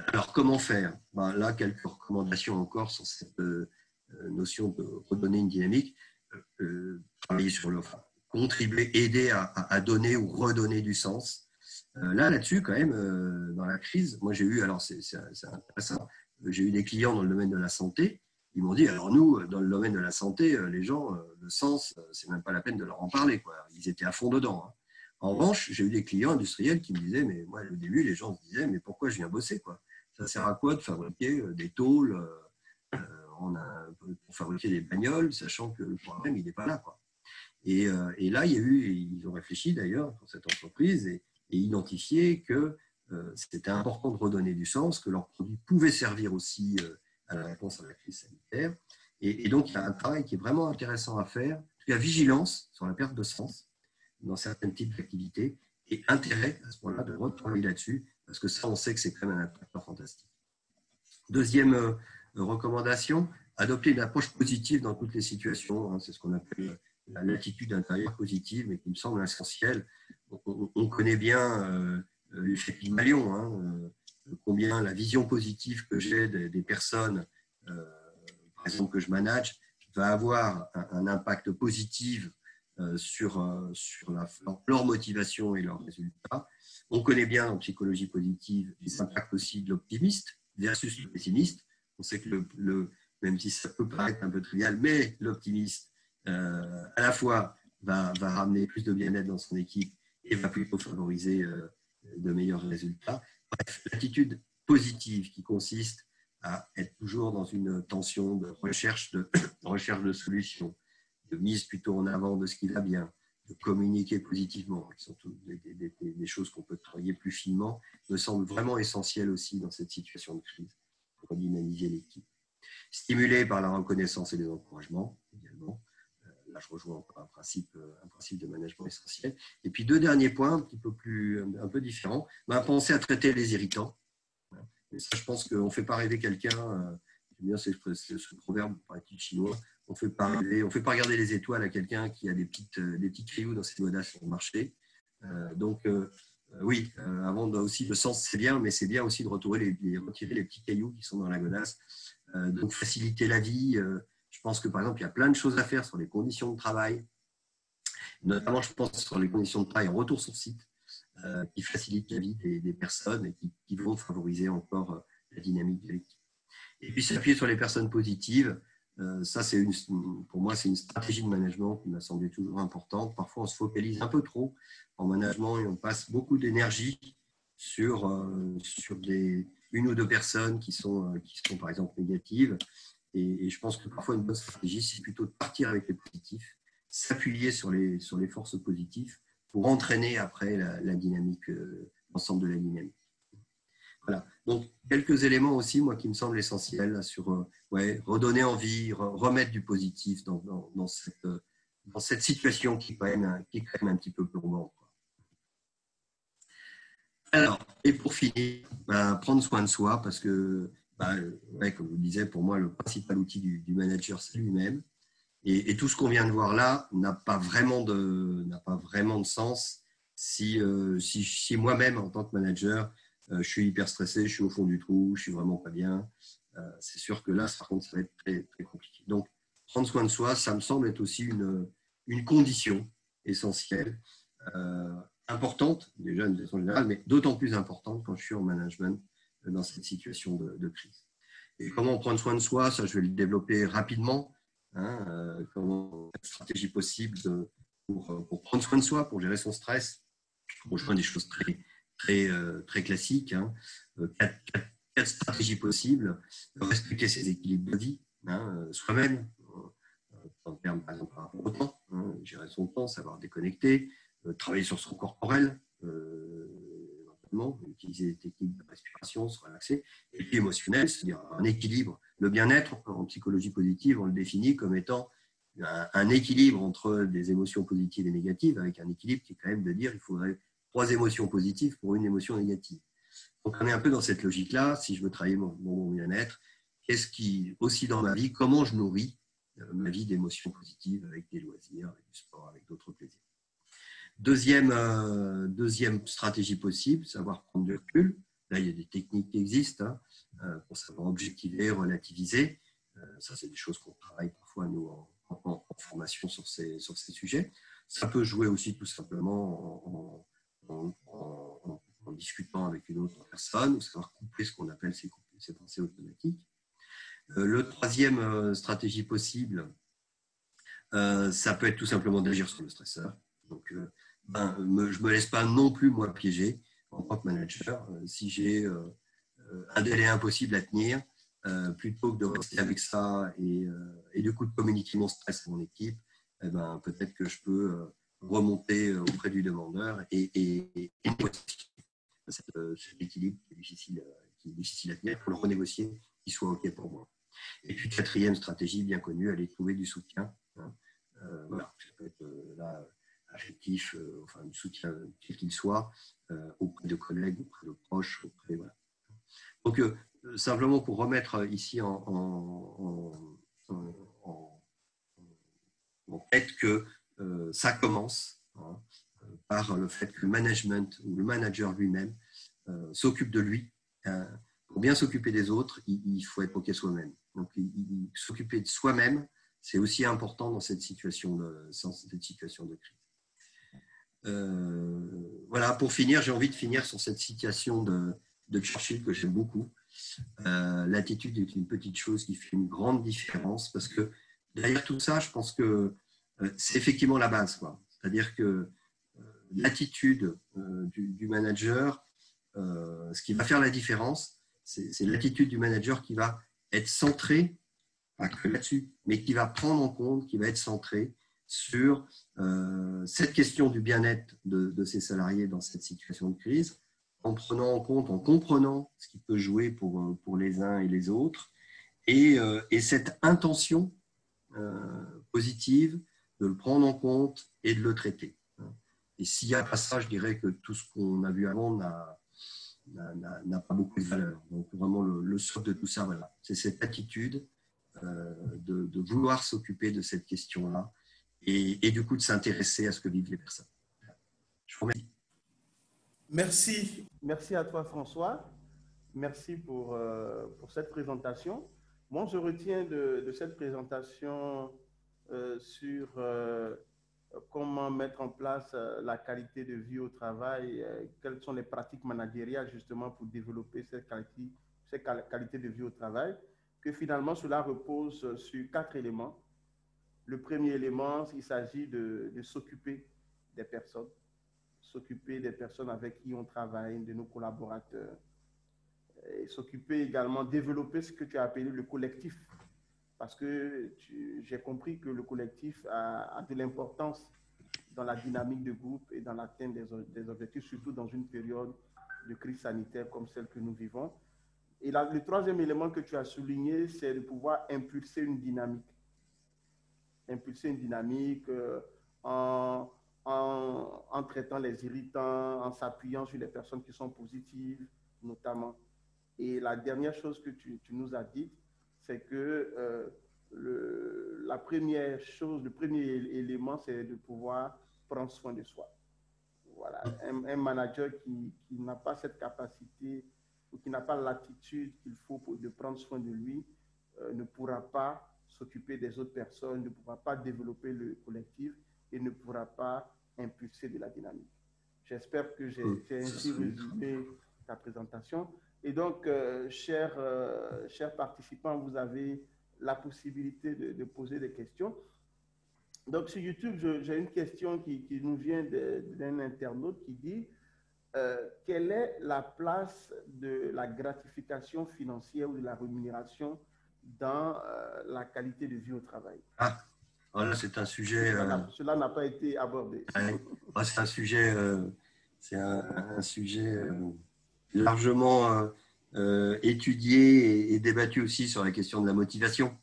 Alors, comment faire ? Là, quelques recommandations encore sur cette notion de redonner une dynamique. Travailler sur contribuer, aider à donner ou redonner du sens. Là-dessus, quand même, dans la crise, moi j'ai eu, alors c'est intéressant, j'ai eu des clients dans le domaine de la santé, ils m'ont dit, alors nous, dans le domaine de la santé, les gens, le sens, c'est même pas la peine de leur en parler, quoi. Ils étaient à fond dedans. Hein. En revanche, j'ai eu des clients industriels qui me disaient, mais moi au début, les gens se disaient, mais pourquoi je viens bosser, quoi ? Ça sert à quoi de fabriquer des tôles pour fabriquer des bagnoles, sachant que le problème, il n'est pas là, quoi. Et là, ils ont réfléchi d'ailleurs pour cette entreprise et identifié que c'était important de redonner du sens, que leurs produits pouvaient servir aussi à la réponse à la crise sanitaire. Et donc, il y a un travail qui est vraiment intéressant à faire. Il y a vigilance sur la perte de sens dans certains types d'activités et intérêt à ce moment-là de retravailler là-dessus, parce que ça, on sait que c'est quand même un impact fantastique. Deuxième recommandation, adopter une approche positive dans toutes les situations. C'est ce qu'on appelle l'attitude intérieure positive, mais qui me semble essentielle. On connaît bien l'effet Pygmalion, combien la vision positive que j'ai des personnes, par exemple, que je manage, va avoir un impact positif sur leur motivation et leurs résultats. On connaît bien en psychologie positive les impacts aussi de l'optimiste versus le pessimiste. On sait que même si ça peut paraître un peu trivial, mais l'optimiste, à la fois, va ramener plus de bien-être dans son équipe et va plutôt favoriser de meilleurs résultats. Bref, l'attitude positive qui consiste à être toujours dans une tension de recherche de solutions, de mise plutôt en avant de ce qui va bien, de communiquer positivement, qui sont toutes des choses qu'on peut travailler plus finement, me semble vraiment essentiel aussi dans cette situation de crise pour dynamiser l'équipe. Stimulé par la reconnaissance et les encouragements, également. Là, je rejoins encore un principe de management essentiel. Et puis, deux derniers points, un peu différents. Penser à traiter les irritants. Et ça, je pense qu'on ne fait pas rêver quelqu'un. J'aime bien ce proverbe, paraît-il chinois. On ne fait pas regarder les étoiles à quelqu'un qui a des petits cailloux dans ses godasses sur le marché. Oui, avant aussi le sens, c'est bien, mais c'est bien aussi de retirer les petits cailloux qui sont dans la godasse. Donc, faciliter la vie. Je pense que, par exemple, il y a plein de choses à faire sur les conditions de travail. Notamment, je pense sur les conditions de travail en retour sur site, qui facilitent la vie des personnes et qui vont favoriser encore la dynamique de l'équipe. Et puis, s'appuyer sur les personnes positives. Ça, pour moi, c'est une stratégie de management qui m'a semblé toujours importante. Parfois, on se focalise un peu trop en management et on passe beaucoup d'énergie sur une ou deux personnes qui sont par exemple négatives. Et je pense que parfois, une bonne stratégie, c'est plutôt de partir avec les positifs, s'appuyer sur les forces positives pour entraîner après la dynamique, l'ensemble de la dynamique. Voilà. Donc, quelques éléments aussi, moi, qui me semblent essentiels sur redonner envie, remettre du positif dans cette situation qui est quand même un petit peu plombante. Alors, et pour finir, prendre soin de soi, parce que, comme je vous disais, pour moi, le principal outil du manager, c'est lui-même. Et tout ce qu'on vient de voir là n'a pas vraiment de sens si moi-même, en tant que manager, je suis hyper stressé, je suis au fond du trou, je suis vraiment pas bien. C'est sûr que là, par contre, ça va être très, très compliqué. Donc, prendre soin de soi, ça me semble être aussi une condition essentielle, importante, déjà de façon générale, mais d'autant plus importante quand je suis en management dans cette situation de crise. Et comment prendre soin de soi, ça, je vais le développer rapidement. Comment une stratégie possible pour prendre soin de soi, pour gérer son stress. Je rejoins des choses très, très, très classiques. Quatre stratégies possibles. Respecter ses équilibres de vie, soi-même, en termes, par exemple, par rapport au temps, gérer son temps, savoir déconnecter, travailler sur son corporel, utiliser des techniques de respiration, se relaxer, et puis émotionnel, c'est-à-dire un équilibre. Le bien-être, en psychologie positive, on le définit comme étant un équilibre entre des émotions positives et négatives, avec un équilibre qui est quand même de dire qu'il faudrait 3 émotions positives pour une émotion négative. Donc on est un peu dans cette logique-là. Si je veux travailler mon bien-être, qu'est-ce qui, aussi dans ma vie, comment je nourris ma vie d'émotions positives avec des loisirs, avec du sport, avec d'autres plaisirs. Deuxième stratégie possible, savoir prendre du recul. Là, il y a des techniques qui existent pour savoir objectiver, relativiser. Ça, c'est des choses qu'on travaille parfois, nous, en formation sur ces sujets. Ça peut jouer aussi tout simplement en discutant avec une autre personne, ou savoir couper ce qu'on appelle ces pensées automatiques. Le troisième stratégie possible, ça peut être tout simplement d'agir sur le stresseur. Donc, je ne me laisse pas non plus, moi, piéger en tant que manager. Si j'ai un délai impossible à tenir, plutôt que de rester avec ça et du coup de communiquer mon stress à mon équipe, peut-être que je peux remonter auprès du demandeur et cet équilibre qui est difficile à tenir pour le renégocier, qu'il soit OK pour moi. Et puis, quatrième stratégie bien connue, aller trouver du soutien. Voilà, ça peut être là affectif, du soutien quel qu'il soit, auprès de collègues, auprès de proches, voilà. Donc, simplement pour remettre ici en tête que ça commence par le fait que le management ou le manager lui-même s'occupe de lui. Pour bien s'occuper des autres, il faut être OK soi-même. Donc, s'occuper de soi-même, c'est aussi important dans cette situation de crise. Voilà, pour finir, j'ai envie de finir sur cette citation de Churchill que j'aime beaucoup. L'attitude est une petite chose qui fait une grande différence, parce que derrière tout ça, je pense que c'est effectivement la base, quoi. C'est-à-dire que l'attitude du manager, ce qui va faire la différence, c'est l'attitude du manager qui va être centrée, pas que là-dessus, mais qui va prendre en compte, qui va être centrée sur cette question du bien-être de ses salariés dans cette situation de crise, en prenant en compte, en comprenant ce qui peut jouer pour les uns et les autres, et cette intention positive de le prendre en compte et de le traiter. Et s'il n'y a pas ça, je dirais que tout ce qu'on a vu avant n'a pas beaucoup de valeur. Donc vraiment le socle de tout ça, voilà, c'est cette attitude de vouloir s'occuper de cette question-là et du coup de s'intéresser à ce que vivent les personnes. Je vous remercie. Merci. Merci à toi, François. Merci pour cette présentation. Moi, je retiens de cette présentation sur comment mettre en place la qualité de vie au travail, quelles sont les pratiques managériales justement pour développer cette qualité de vie au travail, que finalement cela repose sur 4 éléments. Le premier élément, il s'agit de s'occuper des personnes avec qui on travaille, de nos collaborateurs, et s'occuper également, développer ce que tu as appelé le collectif, parce que j'ai compris que le collectif a de l'importance dans la dynamique de groupe et dans l'atteinte des objectifs, surtout dans une période de crise sanitaire comme celle que nous vivons. Et là, le troisième élément que tu as souligné, c'est de pouvoir impulser une dynamique. Impulser une dynamique en traitant les irritants, en s'appuyant sur les personnes qui sont positives, notamment. Et la dernière chose que tu nous as dit, c'est que la première chose, le premier élément, c'est de pouvoir prendre soin de soi. Voilà. Un manager qui n'a pas cette capacité ou qui n'a pas l'attitude qu'il faut de prendre soin de lui ne pourra pas s'occuper des autres personnes, ne pourra pas développer le collectif et ne pourra pas impulser de la dynamique. J'espère que j'ai ainsi résumé ta présentation. Et donc, chers participants, vous avez la possibilité de poser des questions. Donc, sur YouTube, j'ai une question qui nous vient d'un internaute qui dit quelle est la place de la gratification financière ou de la rémunération dans la qualité de vie au travail? Voilà, c'est un sujet. Cela n'a pas été abordé. C'est un sujet, largement étudié et débattu aussi sur la question de la motivation.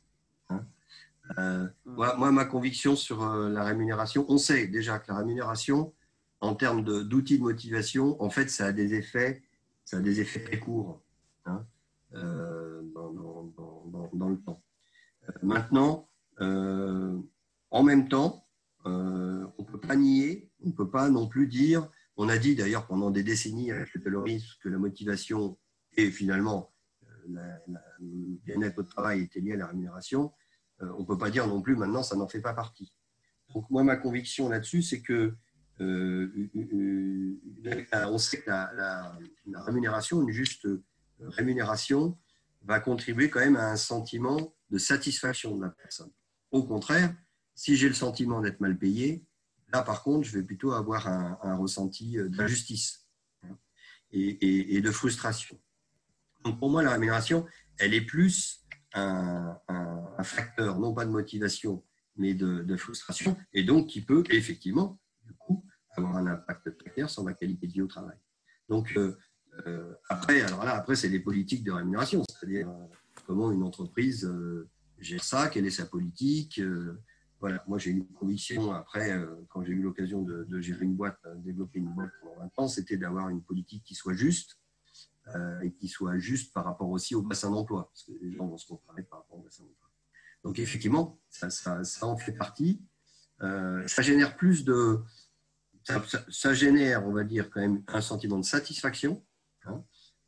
Moi, ma conviction sur la rémunération, on sait déjà que la rémunération, en termes d'outils de motivation, en fait, ça a des effets très courts dans le temps. Maintenant, en même temps, on ne peut pas nier, on ne peut pas non plus dire, on a dit d'ailleurs pendant des décennies avec le taylorisme que la motivation et finalement le bien-être au travail était lié à la rémunération. On ne peut pas dire non plus maintenant ça n'en fait pas partie. Donc moi ma conviction là-dessus c'est que on sait que la rémunération, une juste rémunération va contribuer quand même à un sentiment de satisfaction de la personne. Au contraire, si j'ai le sentiment d'être mal payé, là par contre je vais plutôt avoir un ressenti d'injustice et de frustration. Donc pour moi la rémunération elle est plus un facteur non pas de motivation mais de frustration et donc qui peut effectivement du coup avoir un impact très clair sur ma qualité de vie au travail. Donc après c'est des politiques de rémunération, c'est-à-dire comment une entreprise gère ça, quelle est sa politique. Voilà, moi j'ai eu une conviction après, quand j'ai eu l'occasion de gérer une boîte, développer une boîte pendant 20 ans, c'était d'avoir une politique qui soit juste et qui soit juste par rapport aussi au bassin d'emploi, parce que les gens vont se comparer par rapport au bassin d'emploi. Donc effectivement, ça en fait partie. Ça génère plus de... Ça génère, on va dire, quand même un sentiment de satisfaction. Hein.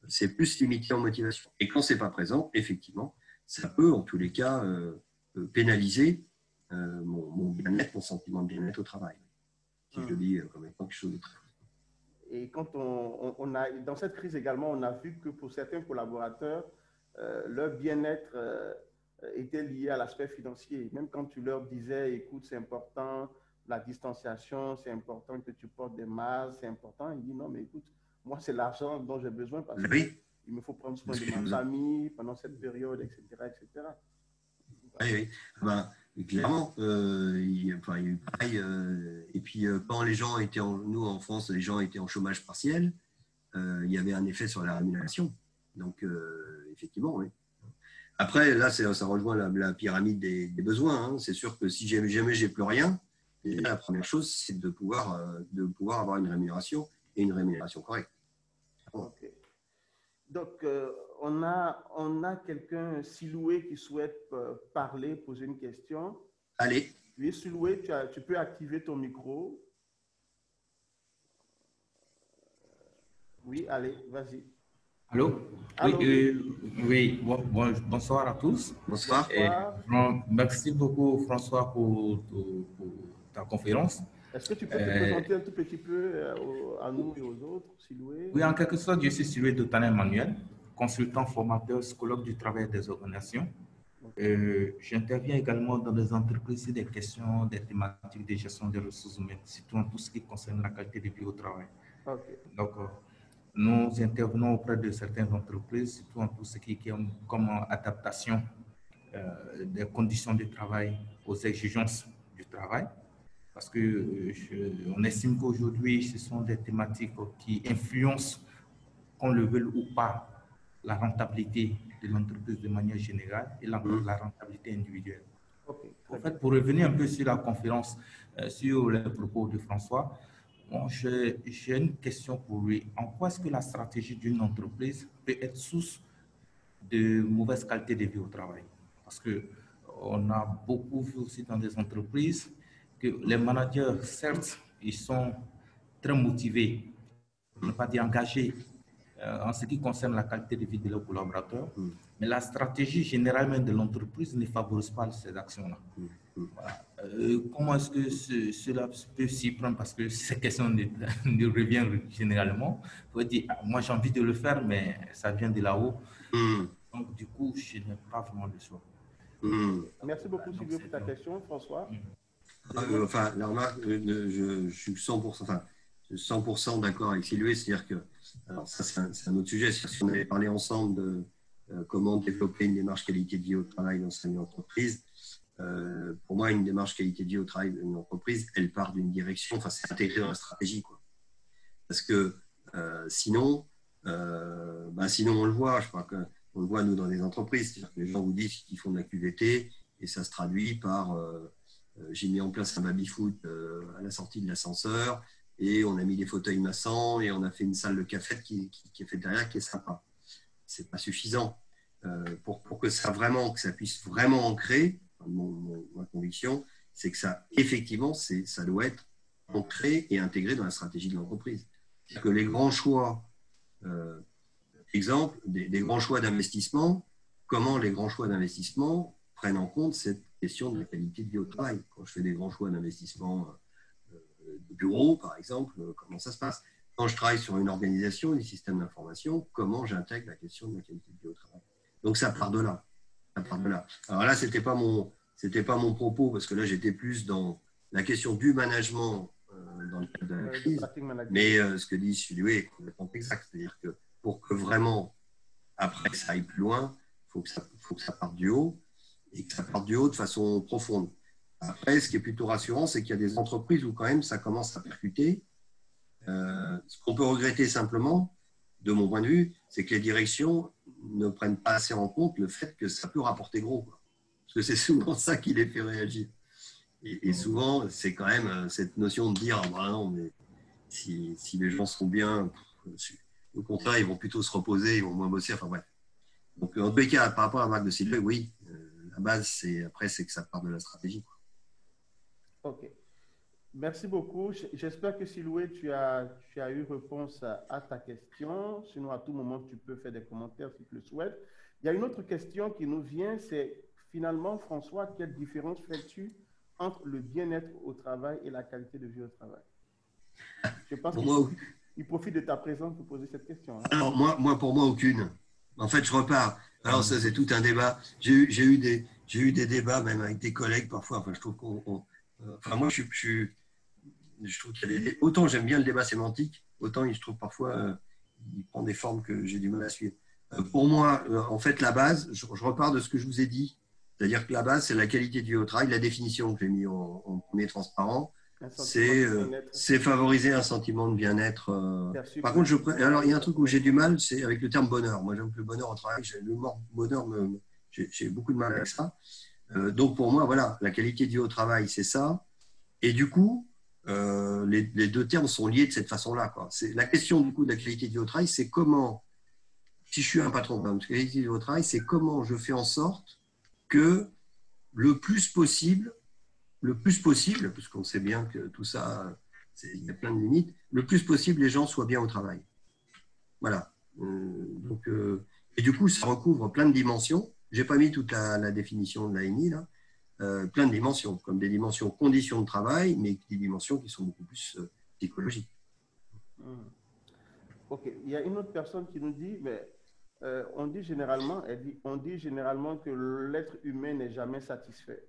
C'est plus limité en motivation. Et quand ce n'est pas présent, effectivement, ça peut, en tous les cas, pénaliser mon bien-être, mon sentiment de bien-être au travail. Si je le dis comme étant quelque chose de très... Et quand on a, dans cette crise également, on a vu que pour certains collaborateurs, leur bien-être était lié à l'aspect financier. Même quand tu leur disais, écoute, c'est important, la distanciation, c'est important que tu portes des masques, c'est important, ils disent, non, mais écoute, moi, c'est l'argent dont j'ai besoin parce Oui. qu'il me faut prendre soin de ma famille pendant cette période, etc., etc. Oui, oui. Ben, clairement, il y a eu pareil. Et puis, quand les gens étaient nous, en France, les gens étaient en chômage partiel, il y avait un effet sur la rémunération. Donc, effectivement, oui. Après, là, ça rejoint la pyramide des besoins. Hein. C'est sûr que si jamais j'ai plus rien, la première chose, c'est de pouvoir avoir une rémunération et une rémunération correcte. Okay. Donc, on a quelqu'un, Siloué, qui souhaite parler, poser une question. Allez. Oui, Siloué, tu peux activer ton micro. Oui, allez, vas-y. Allô? Allô? Oui, bonsoir à tous. Bonsoir. Merci beaucoup, François, pour ta conférence. Est-ce que tu peux te présenter un tout petit peu à nous et aux autres, Siloué? Oui, en quelque sorte, je suis Siloué Dotanen-Emmanuel, consultant, formateur, psychologue du travail des organisations. J'interviens également dans des entreprises et des questions, des thématiques de gestion des ressources humaines, surtout en tout ce qui concerne la qualité de vie au travail. Okay. Donc, nous intervenons auprès de certaines entreprises, surtout en tout ce qui est comme adaptation des conditions de travail aux exigences du travail. Parce que on estime qu'aujourd'hui, ce sont des thématiques qui influencent, qu'on le veuille ou pas, la rentabilité de l'entreprise de manière générale et la rentabilité individuelle. Okay. En fait, pour revenir un peu sur la conférence, sur les propos de François, bon, j'ai une question pour lui. En quoi est-ce que la stratégie d'une entreprise peut être source de mauvaise qualité de vie au travail? Parce qu'on a beaucoup vu aussi dans des entreprises que les managers, certes, ils sont très motivés, pour ne pas dire engagés, en ce qui concerne la qualité de vie de leurs collaborateurs, mais la stratégie généralement de l'entreprise ne favorise pas ces actions-là. Voilà. Comment est-ce que cela peut s'y prendre? Parce que ces questions nous reviennent généralement. Il faut dire, moi j'ai envie de le faire, mais ça vient de là-haut. Donc du coup, je n'ai pas vraiment le choix. Merci beaucoup, Sylvie, pour ta question, François. Enfin, la remarque, je suis 100% d'accord avec Sylvie, c'est-à-dire que, alors ça c'est un autre sujet, si on avait parlé ensemble de comment développer une démarche qualité de vie au travail dans une entreprise, pour moi, une démarche qualité de vie au travail d'une entreprise, elle part d'une direction, enfin c'est intégré dans la stratégie, quoi. Parce que sinon on le voit, je crois qu'on le voit nous dans les entreprises, c'est-à-dire que les gens vous disent qu'ils font de la QVT et ça se traduit par j'ai mis en place un baby-foot à la sortie de l'ascenseur et on a mis des fauteuils massants et on a fait une salle de café qui est faite derrière, qui est sympa. C'est pas suffisant pour que ça puisse vraiment ancrer. Ma conviction, c'est que ça, effectivement, ça doit être ancré et intégré dans la stratégie de l'entreprise. C'est-à-dire que les grands choix, exemple, des grands choix d'investissement, comment les grands choix d'investissement prennent en compte cette question de la qualité de vie au travail. Quand je fais des grands choix d'investissement de bureau, par exemple, comment ça se passe? Quand je travaille sur une organisation, des systèmes d'information, comment j'intègre la question de la qualité de vie au travail? Donc ça part de là. Alors là, c'était pas mon propos, parce que là, j'étais plus dans la question du management dans le cadre de la crise. Mais ce que dit Sylvie est complètement exact. C'est-à-dire que pour que vraiment, après, ça aille plus loin, il faut que ça parte du haut, et que ça parte du haut de façon profonde. Après, ce qui est plutôt rassurant, c'est qu'il y a des entreprises où quand même ça commence à percuter. Ce qu'on peut regretter simplement, de mon point de vue, c'est que les directions ne prennent pas assez en compte le fait que ça peut rapporter gros, quoi. Parce que c'est souvent ça qui les fait réagir. Et souvent, c'est quand même cette notion de dire « bah non, mais si les gens sont bien, au contraire, ils vont plutôt se reposer, ils vont moins bosser. » Enfin bref. Donc, en tous les cas, par rapport à la marque de Sylvie, oui, la base, c'est que ça part de la stratégie, quoi. OK. Merci beaucoup. J'espère que Siloué, tu as eu réponse à ta question. Sinon, à tout moment, tu peux faire des commentaires si tu le souhaites. Il y a une autre question qui nous vient, c'est finalement, François, quelle différence fais-tu entre le bien-être au travail et la qualité de vie au travail? Je pense qu'il profite de ta présence pour poser cette question. Hein. Alors, pour moi, aucune. En fait, je repars. Alors, ça, c'est tout un débat. J'ai eu des débats, même avec des collègues parfois. Enfin, je trouve moi, je trouve qu'il y a autant j'aime bien le débat sémantique, autant je trouve parfois il prend des formes que j'ai du mal à suivre. Pour moi, en fait, la base, je repars de ce que je vous ai dit. C'est-à-dire que la base, c'est la qualité du travail. La définition que j'ai mis en premier transparent, c'est favoriser un sentiment de bien-être. Par contre, alors il y a un truc où j'ai du mal, c'est avec le terme bonheur. Moi, j'aime que le bonheur au travail. Le mot bonheur, j'ai beaucoup de mal avec ça. Donc, pour moi, voilà, la qualité du travail, c'est ça. Et du coup, les deux termes sont liés de cette façon-là. La question, du coup, de la qualité du travail, c'est comment, si je suis un patron, la qualité du travail, c'est comment je fais en sorte que le plus possible, puisqu'on sait bien que tout ça, il y a plein de limites, le plus possible, les gens soient bien au travail. Voilà. Et du coup, ça recouvre plein de dimensions. Je n'ai pas mis toute la définition de l'ANI, là. Plein de dimensions, comme des dimensions conditions de travail, mais des dimensions qui sont beaucoup plus psychologiques. Ok. Il y a une autre personne qui nous dit, mais on dit généralement que l'être humain n'est jamais satisfait.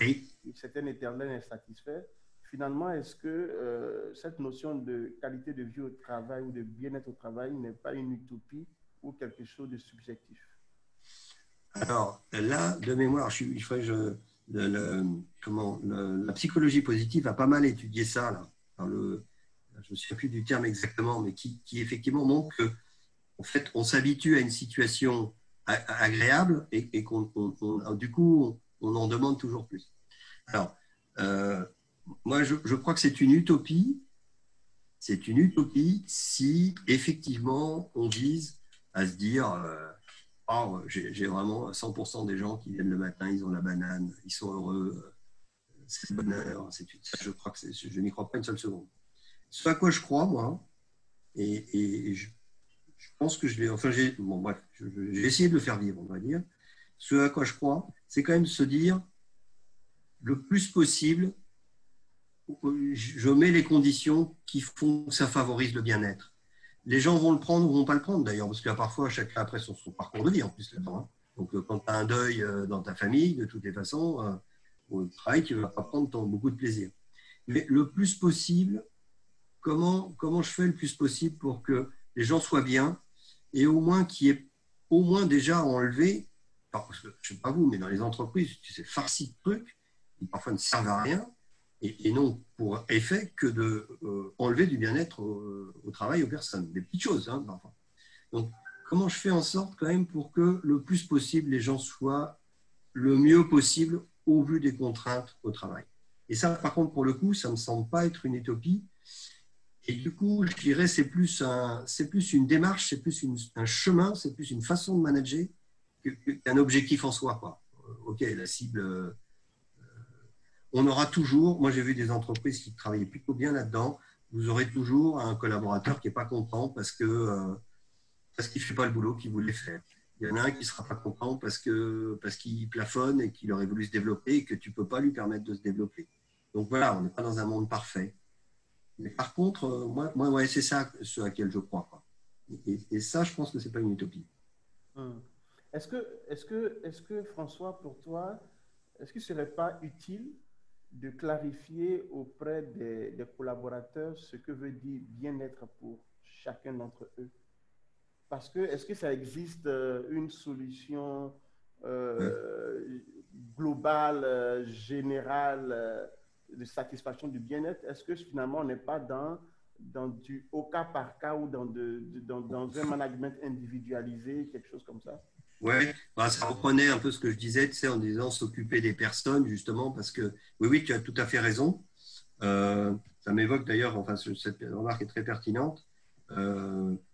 Oui. C'est un éternel insatisfait. Finalement, est-ce que cette notion de qualité de vie au travail ou de bien-être au travail n'est pas une utopie ou quelque chose de subjectif? Alors là, de mémoire, la psychologie positive a pas mal étudié ça. Là. Je ne me souviens plus du terme exactement, mais qui effectivement montre que en fait, on s'habitue à une situation agréable et du coup, on en demande toujours plus. Alors, moi, je crois que c'est une utopie. C'est une utopie si, effectivement, on vise à se dire j'ai vraiment 100% des gens qui viennent le matin, ils ont la banane, ils sont heureux, c'est le bonheur. Je crois que je n'y crois pas une seule seconde. Ce à quoi je crois, moi, et je pense que j'ai essayé de le faire vivre, on va dire. Ce à quoi je crois, c'est quand même de se dire le plus possible, je mets les conditions qui font que ça favorise le bien-être. Les gens vont le prendre ou ne vont pas le prendre d'ailleurs, parce qu'il y a parfois chacun après son parcours de vie en plus là-dedans. Hein. Donc quand tu as un deuil dans ta famille, de toutes les façons, au travail, tu ne vas pas prendre beaucoup de plaisir. Mais le plus possible, comment je fais le plus possible pour que les gens soient bien et au moins qu'il y ait au moins déjà enlevé, parce que je ne sais pas vous, mais dans les entreprises, tu sais, farci de trucs qui parfois ne servent à rien et non pour effet que de enlever du bien-être au travail aux personnes. Des petites choses, hein, parfois. Donc, comment je fais en sorte quand même pour que le plus possible, les gens soient le mieux possible au vu des contraintes au travail. Et ça, par contre, pour le coup, ça ne me semble pas être une utopie. Et du coup, je dirais c'est plus une démarche, c'est plus un chemin, c'est plus une façon de manager qu'un objectif en soi, quoi. Ok, la cible, on aura toujours, moi j'ai vu des entreprises qui travaillaient plutôt bien là-dedans, vous aurez toujours un collaborateur qui n'est pas content parce qu'il ne fait pas le boulot qu'il voulait faire. Il y en a un qui ne sera pas content parce qu'il plafonne et qu'il aurait voulu se développer et que tu ne peux pas lui permettre de se développer. Donc voilà, on n'est pas dans un monde parfait. Mais par contre, moi c'est ça ce à quel je crois. Quoi. Et ça, je pense que ce n'est pas une utopie. Est-ce que, François, pour toi, est-ce qu'il ne serait pas utile de clarifier auprès des collaborateurs ce que veut dire bien-être pour chacun d'entre eux? Parce que, est-ce que ça existe une solution globale, générale de satisfaction du bien-être? Est-ce que finalement on n'est pas dans du au cas par cas ou dans un management individualisé, quelque chose comme ça? Oui, ça reprenait un peu ce que je disais, tu sais, en disant s'occuper des personnes, justement, parce que, oui, tu as tout à fait raison. Ça m'évoque d'ailleurs, enfin, cette remarque est très pertinente.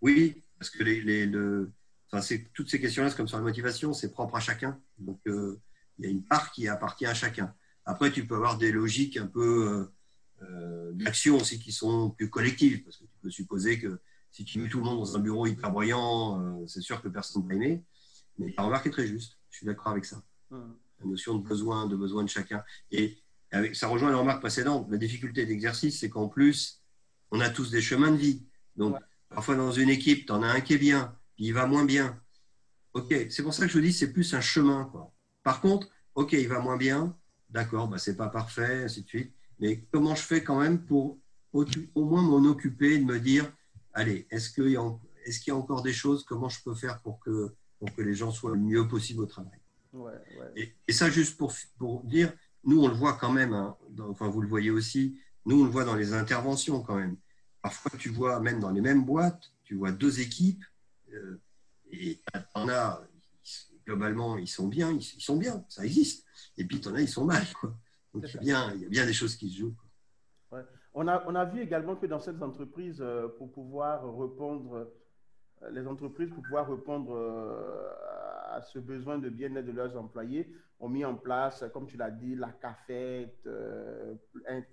Oui, parce que toutes ces questions-là, comme sur la motivation, c'est propre à chacun. Donc, il y a une part qui appartient à chacun. Après, tu peux avoir des logiques un peu d'action aussi qui sont plus collectives, parce que tu peux supposer que si tu mets tout le monde dans un bureau hyper bruyant, c'est sûr que personne ne va aimer. Mais la remarque est très juste, je suis d'accord avec ça. La notion de besoin de chacun. Et Ça rejoint la remarque précédente. La difficulté d'exercice, c'est qu'en plus, on a tous des chemins de vie. Donc, parfois, dans une équipe, tu en as un qui est bien, puis il va moins bien. OK, c'est pour ça que je vous dis, c'est plus un chemin, quoi. Par contre, OK, il va moins bien, d'accord, bah, c'est pas parfait, ainsi de suite. Mais comment je fais quand même pour au moins m'en occuper, de me dire, allez, est-ce qu'il y a encore des choses, comment je peux faire pour que les gens soient le mieux possible au travail. Et ça, juste pour dire, nous, on le voit quand même, hein, enfin, vous le voyez aussi, nous, on le voit dans les interventions quand même. Parfois, tu vois, même dans les mêmes boîtes, tu vois deux équipes, et t'en as, globalement, ils sont bien, ça existe. Et puis, t'en as, ils sont mal, quoi. Donc, il y a bien des choses qui se jouent, quoi. Ouais. On a vu également que dans cette entreprise, pour pouvoir répondre, les entreprises, pour pouvoir répondre à ce besoin de bien-être de leurs employés, ont mis en place, comme tu l'as dit, la cafette, un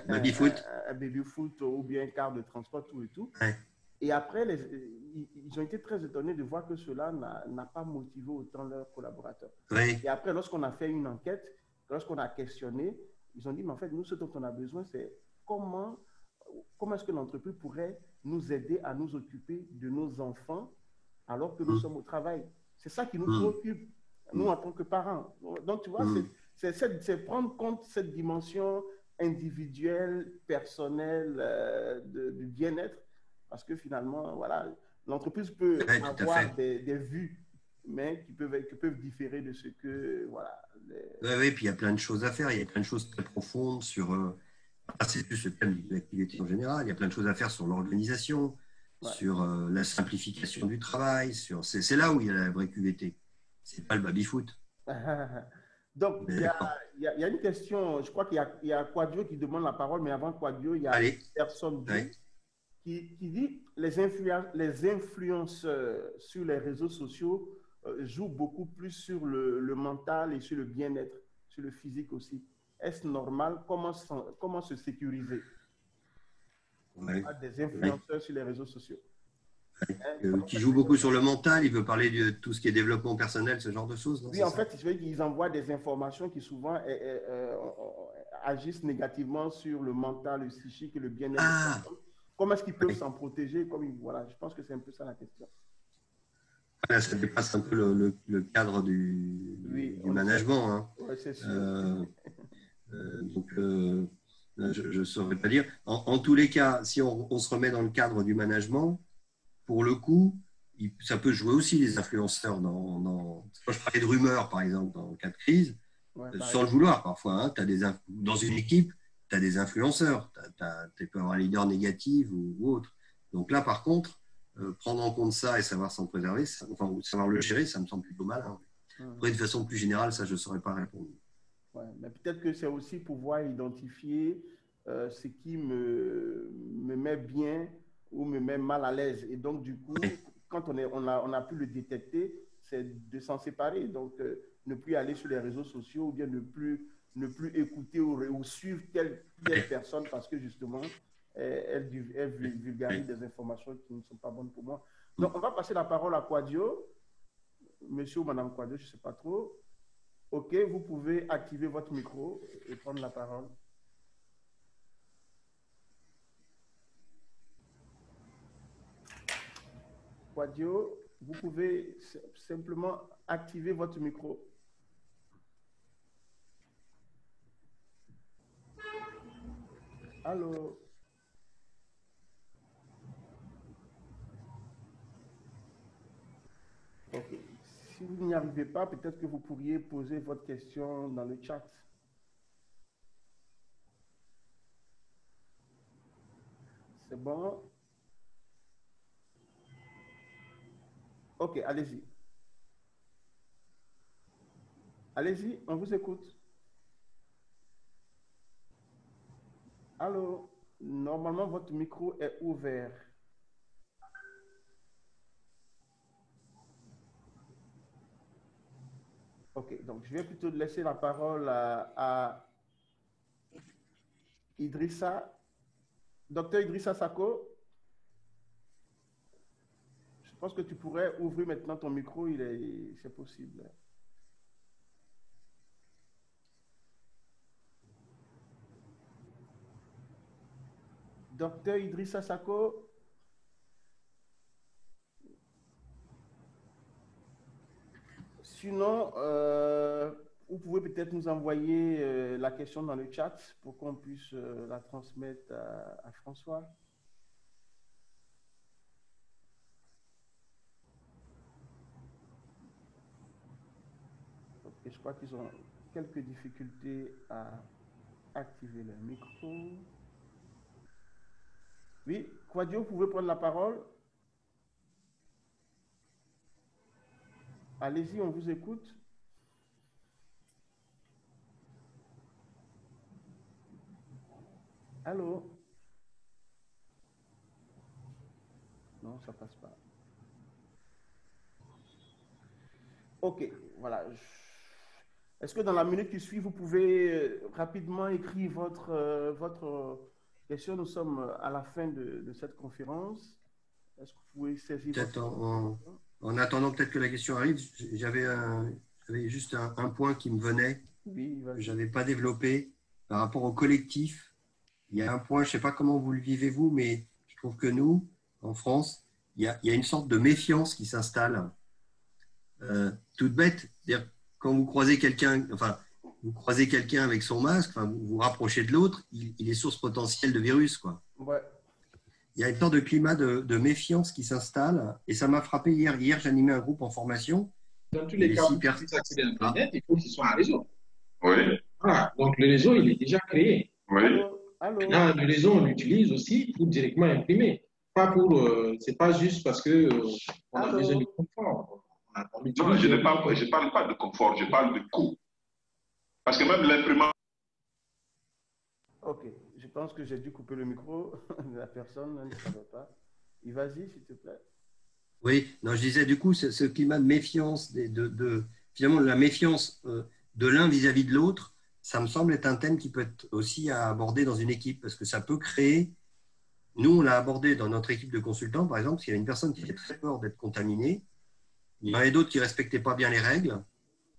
baby-foot, baby-foot ou bien un quart de transport, tout et tout. Ouais. Et après, ils ont été très étonnés de voir que cela n'a pas motivé autant leurs collaborateurs. Ouais. Et après, lorsqu'on a fait une enquête, lorsqu'on a questionné, ils ont dit, mais en fait, nous, ce dont on a besoin, c'est comment est-ce que l'entreprise pourrait nous aider à nous occuper de nos enfants alors que nous sommes au travail. C'est ça qui nous préoccupe, nous, en tant que parents. Donc, tu vois, c'est prendre compte de cette dimension individuelle, personnelle du bien-être, parce que finalement, voilà, l'entreprise peut avoir des vues, mais qui peuvent différer de ce que, voilà. Oui, puis il y a plein de choses à faire, il y a plein de choses très profondes sur... c'est plus le thème de l'activité en général. Il y a plein de choses à faire sur l'organisation, sur la simplification du travail. C'est là où il y a la vraie QVT. C'est pas le baby-foot. Donc, il y a une question. Je crois qu'il y a Quadio qui demande la parole, mais avant Quadio, il y a une personne qui dit les influenceurs sur les réseaux sociaux jouent beaucoup plus sur le mental et sur le bien-être, sur le physique aussi. Est-ce normal? Comment se sécuriser? Des influenceurs sur les réseaux sociaux. Qui jouent beaucoup sur le mental, il veut parler de tout ce qui est développement personnel, ce genre de choses. Non, oui, en fait, ils envoient des informations qui souvent agissent négativement sur le mental, le psychique et le bien-être des personnes. Comment est-ce qu'ils peuvent s'en protéger? Voilà, je pense que c'est un peu ça la question. Là, ça dépasse un peu le cadre du management. Hein. Oui, c'est sûr. Donc, je ne saurais pas dire. En tous les cas, si on se remet dans le cadre du management, pour le coup, ça peut jouer aussi les influenceurs. Quand je parlais de rumeurs, par exemple, dans le cas de crise, sans le vouloir parfois, hein, dans une équipe, tu as des influenceurs. Tu peux avoir un leader négatif ou autre. Donc là, par contre, prendre en compte ça et savoir s'en préserver, savoir le gérer, ça me semble plutôt malin. Après, de façon plus générale, ça, je ne saurais pas répondre. Ouais, mais peut-être que c'est aussi pouvoir identifier ce qui me met bien ou me met mal à l'aise. Et donc, du coup, quand on a pu le détecter, c'est de s'en séparer. Donc, ne plus aller sur les réseaux sociaux ou bien ne plus écouter ou suivre telle personne parce que justement, elle vulgarise des informations qui ne sont pas bonnes pour moi. Donc, on va passer la parole à Quadio. Monsieur ou Madame Quadio, je ne sais pas trop. OK, vous pouvez activer votre micro et prendre la parole. Quadio, vous pouvez simplement activer votre micro. Allô? OK. Si vous n'y arrivez pas, peut-être que vous pourriez poser votre question dans le chat. C'est bon? OK, allez-y. Allez-y, on vous écoute. Allô? Normalement, votre micro est ouvert. OK, donc je vais plutôt laisser la parole à Idrissa. Docteur Idrissa Sako, je pense que tu pourrais ouvrir maintenant ton micro, c'est possible. Docteur Idrissa Sako. Sinon, vous pouvez peut-être nous envoyer la question dans le chat pour qu'on puisse la transmettre à François. Okay, je crois qu'ils ont quelques difficultés à activer leur micro. Oui, Quadio, vous pouvez prendre la parole. Allez-y, on vous écoute. Allô? Non, ça passe pas. Ok, voilà. Est-ce que dans la minute qui suit, vous pouvez rapidement écrire votre question? Nous sommes à la fin de cette conférence. Est-ce que vous pouvez saisir en attendant peut-être que la question arrive, j'avais juste un point qui me venait, oui, que je n'avais pas développé par rapport au collectif. Il y a un point, je ne sais pas comment vous le vivez vous, mais je trouve que nous, en France, il y a une sorte de méfiance qui s'installe. Toute bête, c'est-à-dire quand vous croisez quelqu'un, avec son masque, vous vous rapprochez de l'autre, il est source potentielle de virus, quoi. Ouais. Il y a une sorte de climat de méfiance qui s'installe et ça m'a frappé hier. Hier, j'animais un groupe en formation. Dans tous les cas, pour qu'ils puissent accéder à Internet, il faut qu'ils soient en réseau. Oui. Voilà. Donc, le réseau, il est déjà créé. Oui. Allô? Là, le réseau, on l'utilise aussi pour directement imprimer. Pas pour, c'est pas juste parce que on a besoin de confort. Non, je ne parle pas de confort, je parle de coût. Parce que même l'imprimante. Ok, je pense que j'ai dû couper le micro de la personne, ne savait pas. Vas-y, s'il te plaît. Oui, non, je disais du coup, ce climat de méfiance, finalement la méfiance de l'un vis-à-vis de l'autre, ça me semble être un thème qui peut être aussi à aborder dans une équipe parce que ça peut créer. Nous, on l'a abordé dans notre équipe de consultants, par exemple, s'il y a une personne qui a très peur d'être contaminée, il y en a d'autres qui ne respectaient pas bien les règles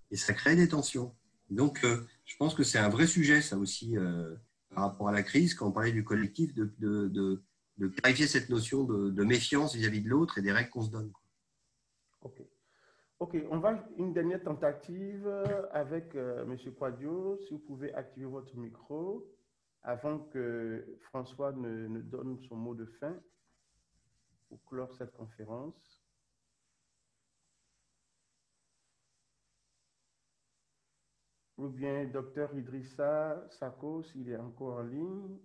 et ça crée des tensions. Donc, je pense que c'est un vrai sujet, ça aussi, par rapport à la crise, quand on parlait du collectif, de clarifier cette notion de méfiance vis-à-vis de l'autre et des règles qu'on se donne. Ok. Ok, on va une dernière tentative avec M. Quadio. Si vous pouvez activer votre micro avant que François ne donne son mot de fin pour clore cette conférence. Ou bien Dr Idrissa Sako, s'il est encore en ligne.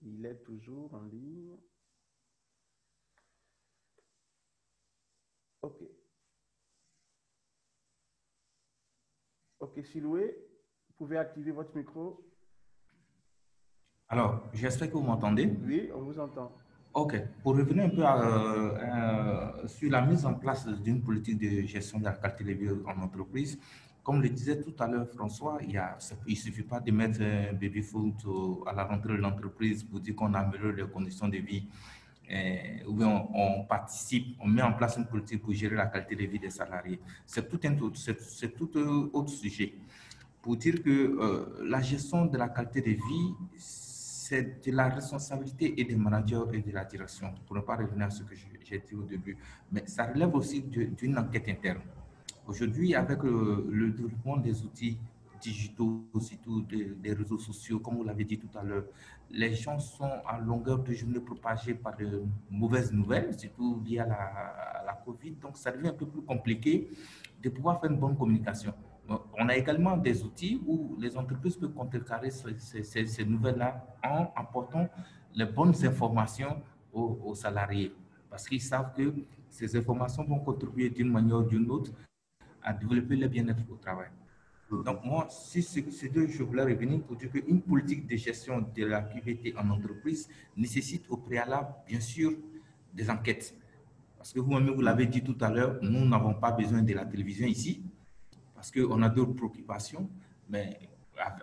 Il est toujours en ligne. Ok. Ok, Siloué, vous pouvez activer votre micro. Alors, j'espère que vous m'entendez. Oui, on vous entend. Ok. Pour revenir un peu sur la mise en place d'une politique de gestion de la qualité de vie en entreprise, comme le disait tout à l'heure François, il ne suffit pas de mettre un baby-foot à la rentrée de l'entreprise pour dire qu'on améliore les conditions de vie. Ou bien on participe, on met en place une politique pour gérer la qualité de vie des salariés. C'est tout un autre sujet. Pour dire que la gestion de la qualité de vie, c'est de la responsabilité et des managers et de la direction, pour ne pas revenir à ce que j'ai dit au début. Mais ça relève aussi d'une enquête interne. Aujourd'hui, avec le développement des outils digitaux, surtout des réseaux sociaux, comme vous l'avez dit tout à l'heure, les gens sont à longueur de journée propagés par de mauvaises nouvelles, surtout liées à la COVID. Donc, ça devient un peu plus compliqué de pouvoir faire une bonne communication. On a également des outils où les entreprises peuvent contrecarrer ces nouvelles-là en apportant les bonnes informations aux salariés. Parce qu'ils savent que ces informations vont contribuer d'une manière ou d'une autre à développer le bien-être au travail. Donc, moi, c'est deux, je voulais revenir pour dire qu'une politique de gestion de la QVT en entreprise nécessite au préalable, bien sûr, des enquêtes. Parce que vous-même, vous l'avez dit tout à l'heure, nous n'avons pas besoin de la télévision ici, parce qu'on a d'autres préoccupations, mais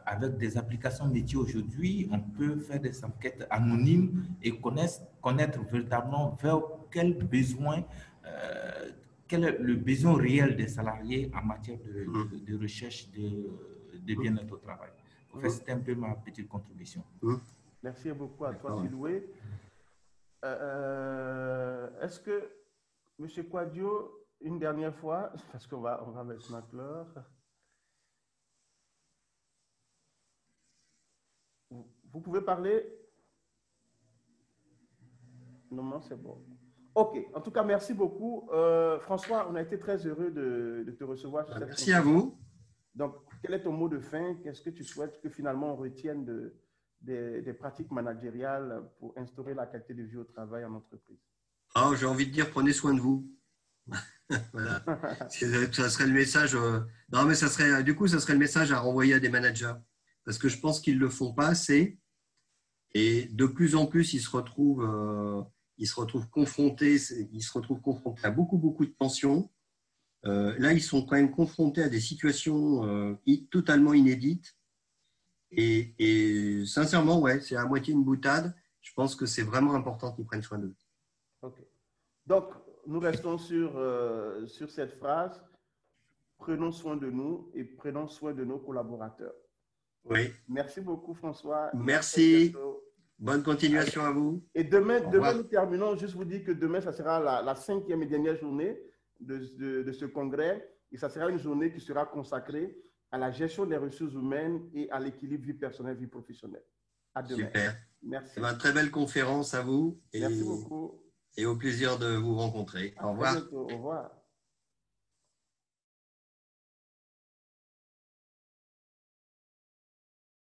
avec des applications métiers aujourd'hui, on peut faire des enquêtes anonymes et connaître véritablement vers quel besoin, quel est le besoin réel des salariés en matière de recherche de bien-être au travail. En fait, c'était un peu ma petite contribution. Merci beaucoup à toi, D'accord. Siloué. Est-ce que, M. Quadio, une dernière fois, parce qu'on va maintenant clore. Vous pouvez parler? Non, c'est bon. OK. En tout cas, merci beaucoup. François, on a été très heureux de te recevoir sur cette Merci à vous. Donc, quel est ton mot de fin? Qu'est-ce que tu souhaites que finalement on retienne des pratiques managériales pour instaurer la qualité de vie au travail en entreprise? Ah, j'ai envie de dire, prenez soin de vous. Voilà. Ça serait le message. Non, mais ça serait le message à renvoyer à des managers. Parce que je pense qu'ils ne le font pas assez. Et de plus en plus, ils se retrouvent confrontés à beaucoup, beaucoup de tensions. Là, ils sont quand même confrontés à des situations totalement inédites. Et sincèrement, ouais, c'est à moitié une boutade. Je pense que c'est vraiment important qu'ils prennent soin d'eux. OK. Donc, nous restons sur cette phrase. Prenons soin de nous et prenons soin de nos collaborateurs. Oui. Merci beaucoup, François. Merci. Bonne continuation à vous. Et demain nous terminons. Juste vous dire que demain, ça sera la 5e et dernière journée de ce congrès. Et ça sera une journée qui sera consacrée à la gestion des ressources humaines et à l'équilibre vie personnelle, vie professionnelle. À demain. Super. Merci. Une très belle conférence à vous. Merci beaucoup. Et au plaisir de vous rencontrer. Au revoir. Au revoir.